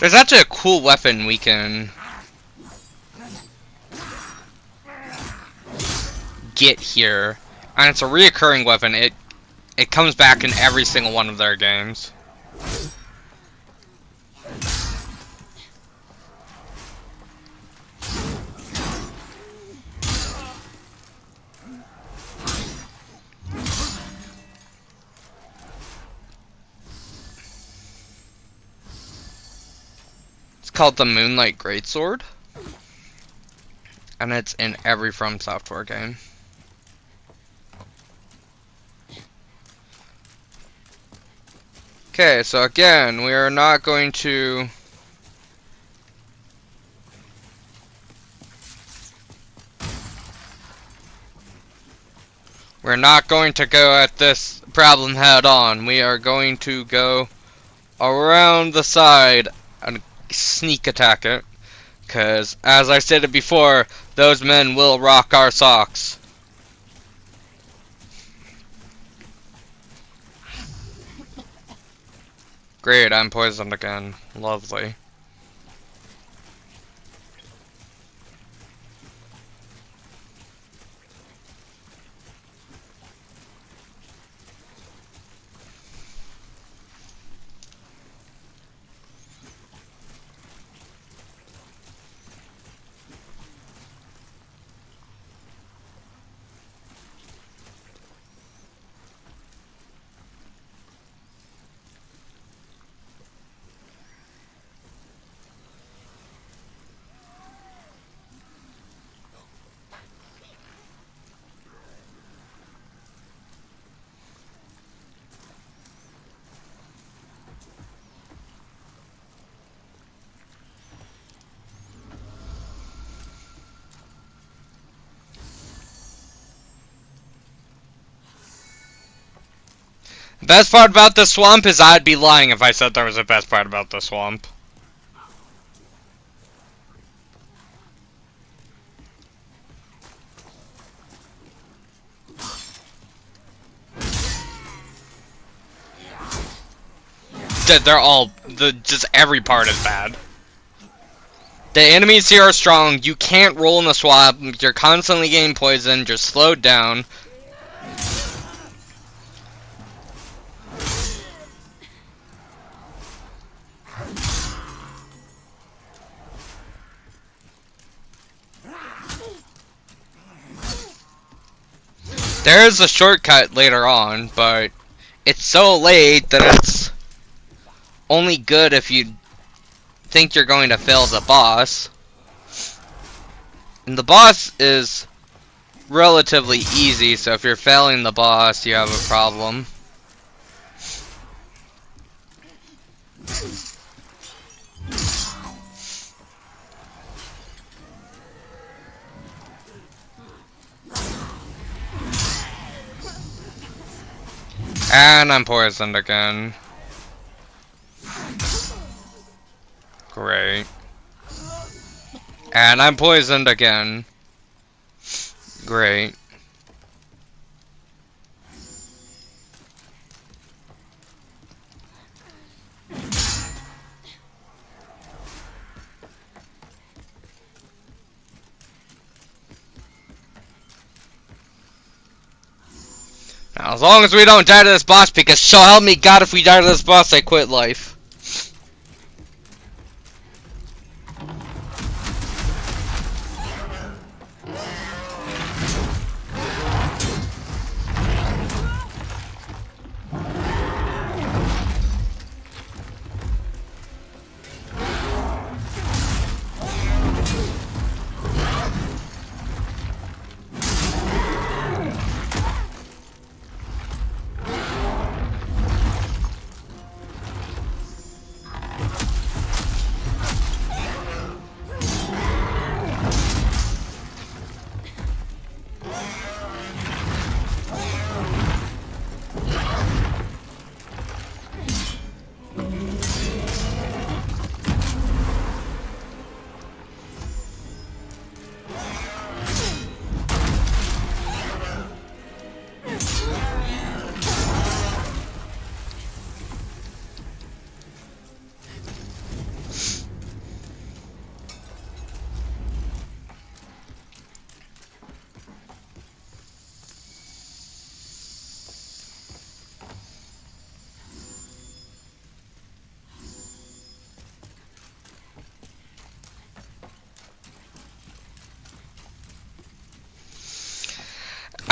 There's actually a cool weapon we can get here, and it's a reoccurring weapon. It comes back in every single one of their games. It's called the Moonlight Greatsword, and it's in every From Software game. Okay, so again, we are not going to... We're not going to go at this problem head on. We are going to go around the side and sneak attack it. Because, as I stated before, those men will rock our socks. Great, I'm poisoned again. Lovely. best part about the swamp is I'd be lying if I said there was a best part about the swamp. They're all, just every part is bad. The enemies here are strong, you can't roll in the swamp, you're constantly getting poisoned, you're slowed down. There is a shortcut later on, but it's so late that it's only good if you think you're going to fail the boss. And the boss is relatively easy, so if you're failing the boss, you have a problem. And I'm poisoned again. Great. And I'm poisoned again. Great. Now, as long as we don't die to this boss, because so help me God, if we die to this boss, I quit life.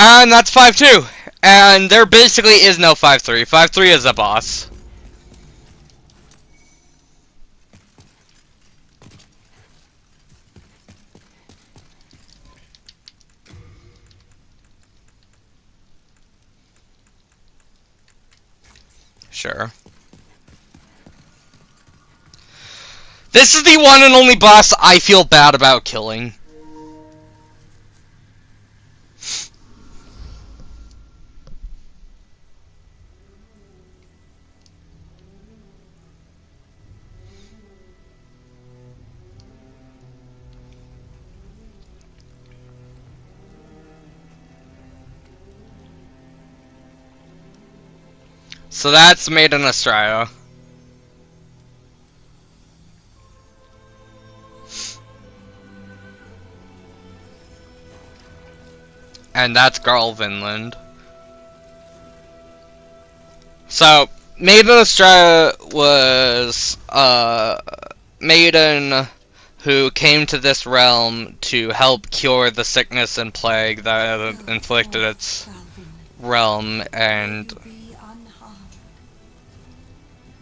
And that's 5-2. And there basically is no 5-3. 5-3 is a boss. Sure. This is the one and only boss I feel bad about killing. So that's Maiden Estrella. And that's Garl Vinland. So, Maiden Estrella was a maiden who came to this realm to help cure the sickness and plague that had inflicted its realm, and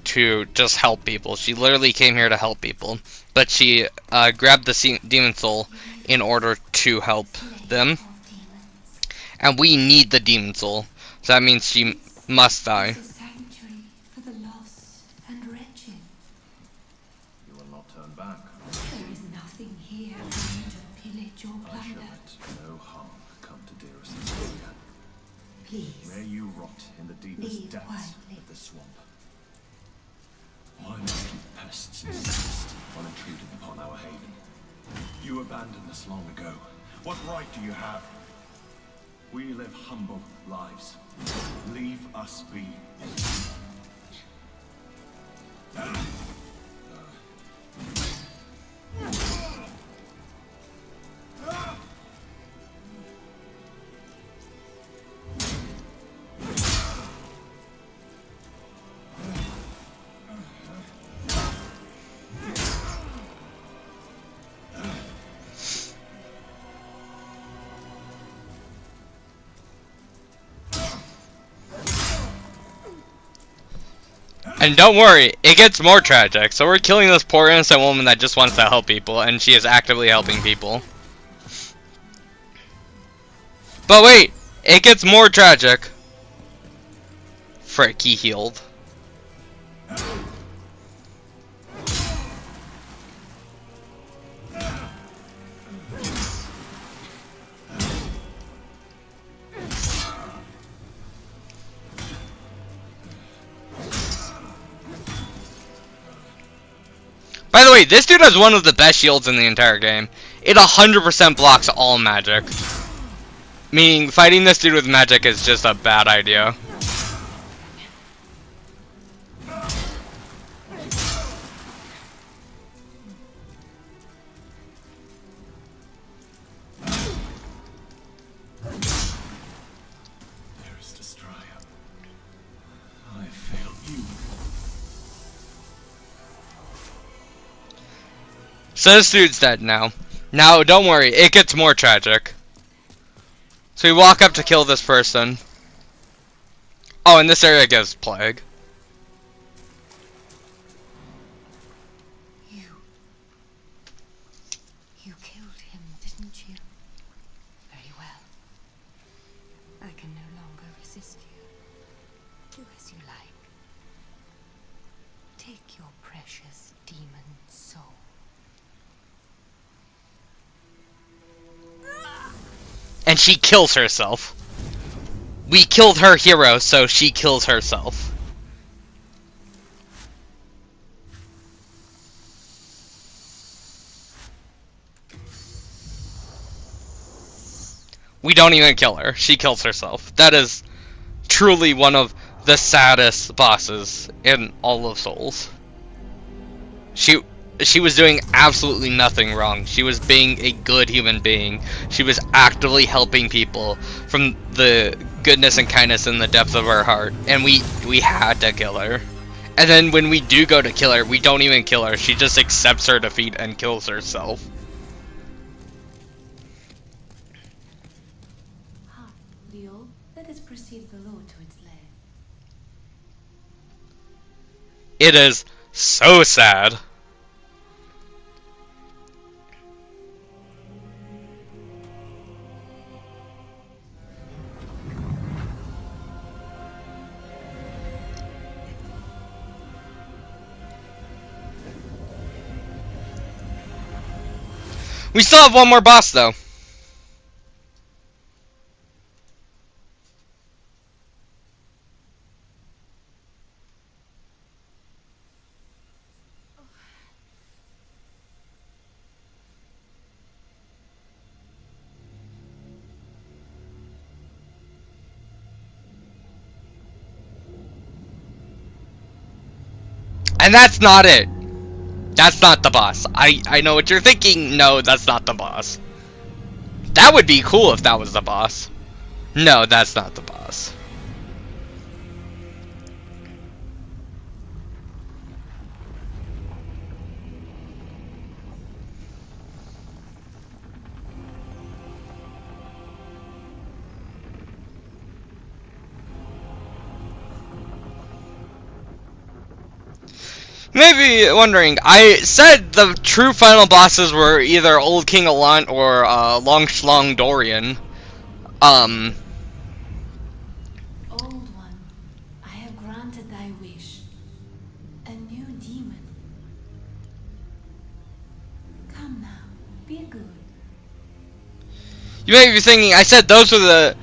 to just help people. She literally came here to help people, but she grabbed the demon soul in order to help them, and we need the demon soul, so that means she must die. Sanctuary for the lost and wretched. You will not turn back. There is nothing here for you to pillage or I shall plunder. let no harm come to dearest Cecilia. Please. May you rot in the deepest Leave depths quietly. of the swamp. Why must you pests insist on intruding upon our haven? You abandoned us long ago. What right do you have? We live humble lives. Leave us be. And don't worry, it gets more tragic. So we're killing this poor innocent woman that just wants to help people, and she is actively helping people. But wait, it gets more tragic. Frick, he healed. By the way, this dude has one of the best shields in the entire game. It 100% blocks all magic. Meaning, fighting this dude with magic is just a bad idea. Dearest Destroyer, I failed you. So this dude's dead now. Now, don't worry, it gets more tragic. So we walk up to kill this person. Oh, and this area gives plague. You killed him, didn't you? Very well. I can no longer resist you. Do as you like. Take your precious demon soul. And she kills herself. We killed her hero, so she kills herself. We don't even kill her. She kills herself. That is truly one of the saddest bosses in all of Souls. She was doing absolutely nothing wrong. She was being a good human being. She was actively helping people from the goodness and kindness in the depths of her heart. And we had to kill her. And then when we do go to kill her, we don't even kill her. She just accepts her defeat and kills herself. Ha, Leo, let us proceed below to its lair. It is so sad. We still have one more boss, though. And that's not it. That's not the boss. I know what you're thinking. No, that's not the boss. That would be cool if that was the boss. No, that's not the boss. Maybe wondering, I said the true final bosses were either Old King Allant or Long Schlong Dorian. Old one, I have granted thy wish. A new demon. Come now, be good. You may be thinking, I said those were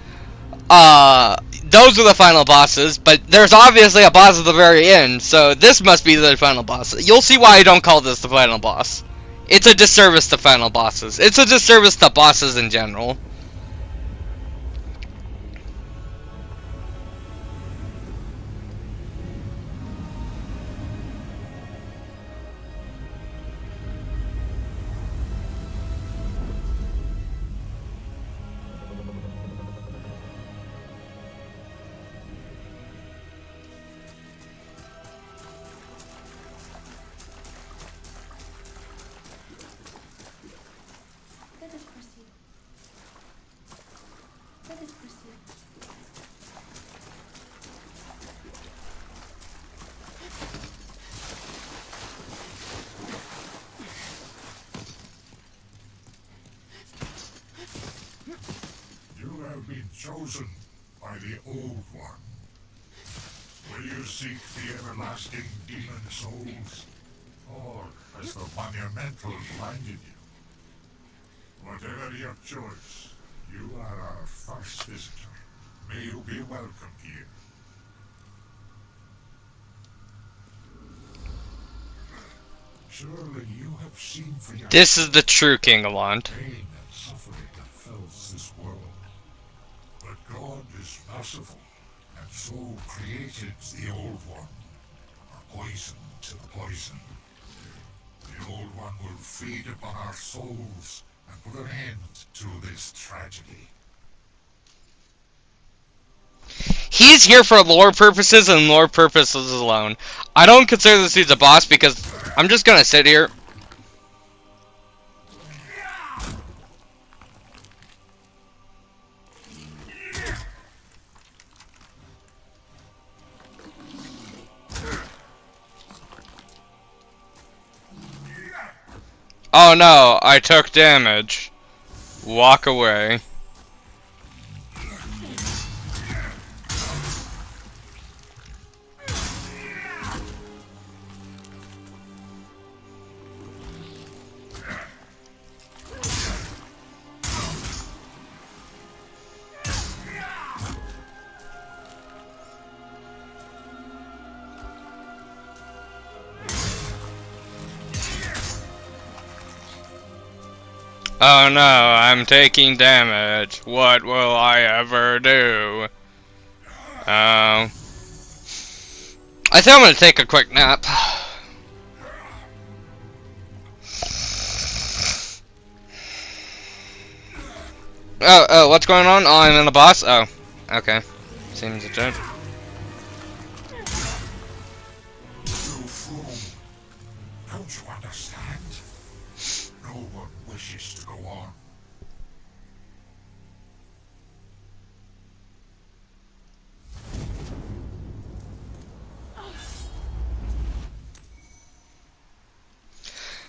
those are the final bosses, but there's obviously a boss at the very end, so this must be the final boss. You'll see why I don't call this the final boss. It's a disservice to final bosses. It's a disservice to bosses in general. Let us proceed. Let us proceed. You have been chosen by the Old One. Will you seek the everlasting demon souls? Or has the monumental blinded you? Whatever your choice, you are our first visitor. May you be welcome here. Surely you have seen for yourself This is the true King Alond. pain and suffering that fills this world. But God is merciful, and so created the Old One, a poison to the poison. The Old One will feed upon our souls and put an end to this tragedy. He's here for lore purposes and lore purposes alone. I don't consider this dude a boss because I'm just gonna sit here. Oh no, I took damage. Walk away. Oh no, I'm taking damage. What will I ever do? I think I'm gonna take a quick nap. Oh, what's going on? Oh, I'm in the boss? Oh, okay. Seems legit. You fool! Don't you understand? No one wishes to go on.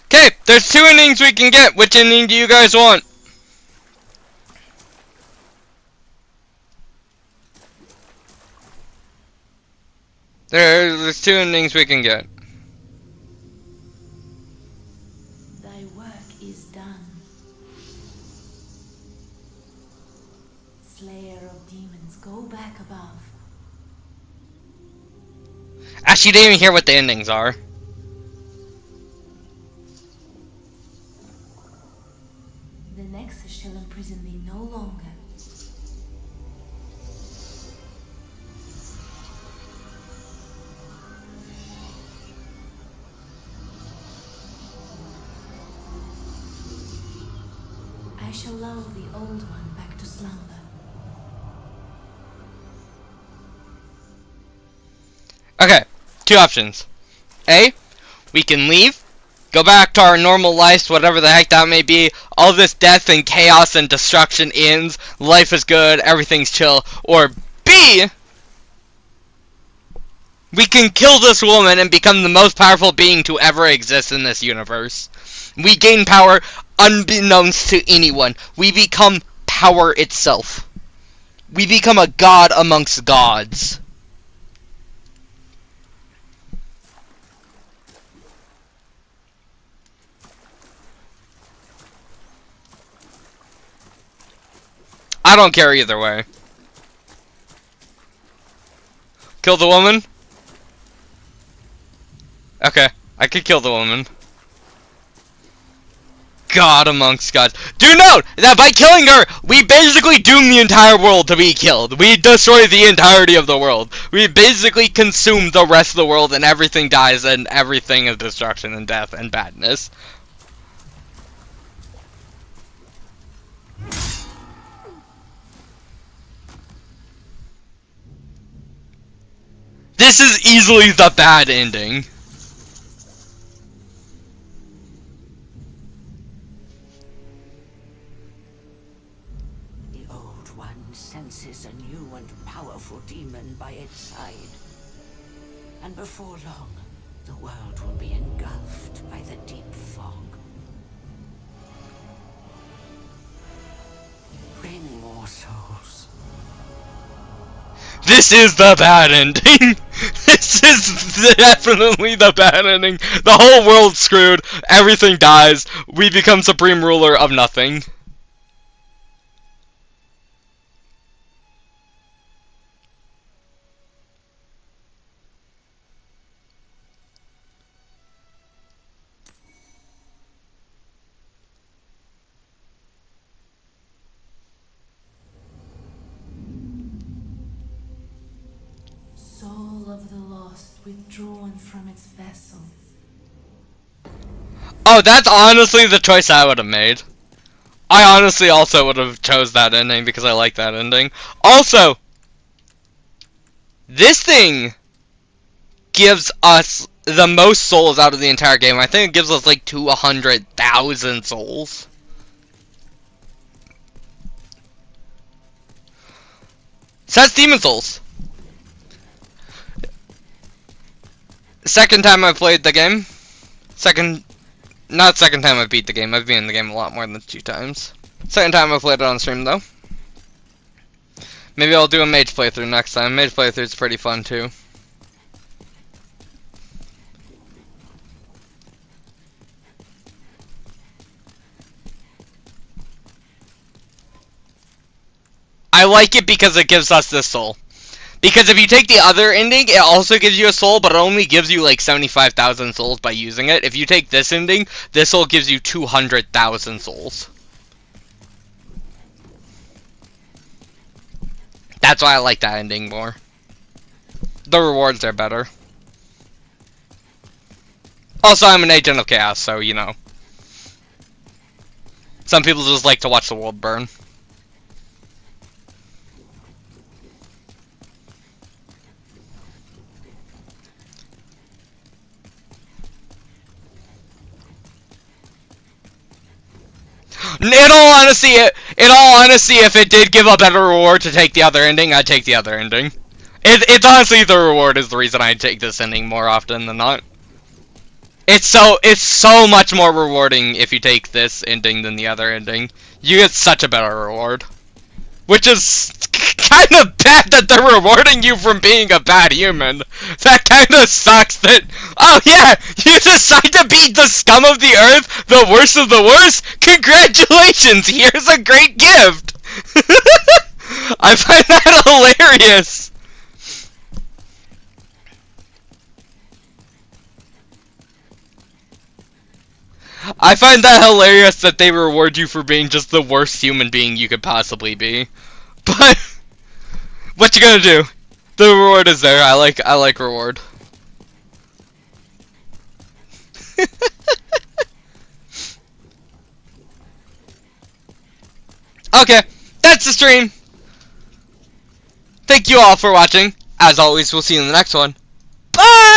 Okay, there's 2 endings we can get. Which ending do you guys want? There's 2 endings we can get. Thy work is done. Slayer of demons, go back above. Actually, you didn't even hear what the endings are. The Nexus shall imprison thee no longer. I shall lull the Old One back to slumber. Okay, 2 options. A, we can leave, go back to our normal lives, whatever the heck that may be. All this death and chaos and destruction ends. Life is good, everything's chill. Or B, we can kill this woman and become the most powerful being to ever exist in this universe. We gain power unbeknownst to anyone. We become power itself. We become a god amongst gods. I don't care either way. Kill the woman? Okay, I could kill the woman. God amongst gods. Do note that by killing her, we basically doom the entire world to be killed. We destroy the entirety of the world. We basically consume the rest of the world, and everything dies, and everything is destruction and death and badness. This is easily the bad ending. The Old One senses a new and powerful demon by its side. And before long, the world will be engulfed by the deep fog. Bring more souls. This is the bad ending. This is definitely the bad ending. The whole world's screwed. Everything dies. We become supreme ruler of nothing. Soul of the lost withdrawn from its vessel. Oh, that's honestly the choice I would have made. I honestly also would have chose that ending because I like that ending. Also, this thing gives us the most souls out of the entire game. I think it gives us like 200,000 souls. So that's Demon Souls. Second time I played the game. Not second time I beat the game. I've been in the game a lot more than 2 times. Second time I played it on stream though. Maybe I'll do a mage playthrough next time. Mage playthrough's pretty fun too. I like it because it gives us this soul. Because if you take the other ending, it also gives you a soul, but it only gives you like 75,000 souls by using it. If you take this ending, this soul gives you 200,000 souls. That's why I like that ending more. The rewards are better. Also, I'm an agent of chaos, so you know. Some people just like to watch the world burn. In all honesty, if it did give a better reward to take the other ending, I'd take the other ending. It's honestly the reward is the reason I take this ending more often than not. It's so much more rewarding if you take this ending than the other ending. You get such a better reward. Which is kind of bad that they're rewarding you from being a bad human. That kind of sucks that, oh yeah, you decide to beat the scum of the earth, the worst of the worst? Congratulations, here's a great gift! I find that hilarious! I find that hilarious that they reward you for being just the worst human being you could possibly be. But what you gonna do? The reward is there. I like reward. Okay, that's the stream. Thank you all for watching. As always, we'll see you in the next one. Bye!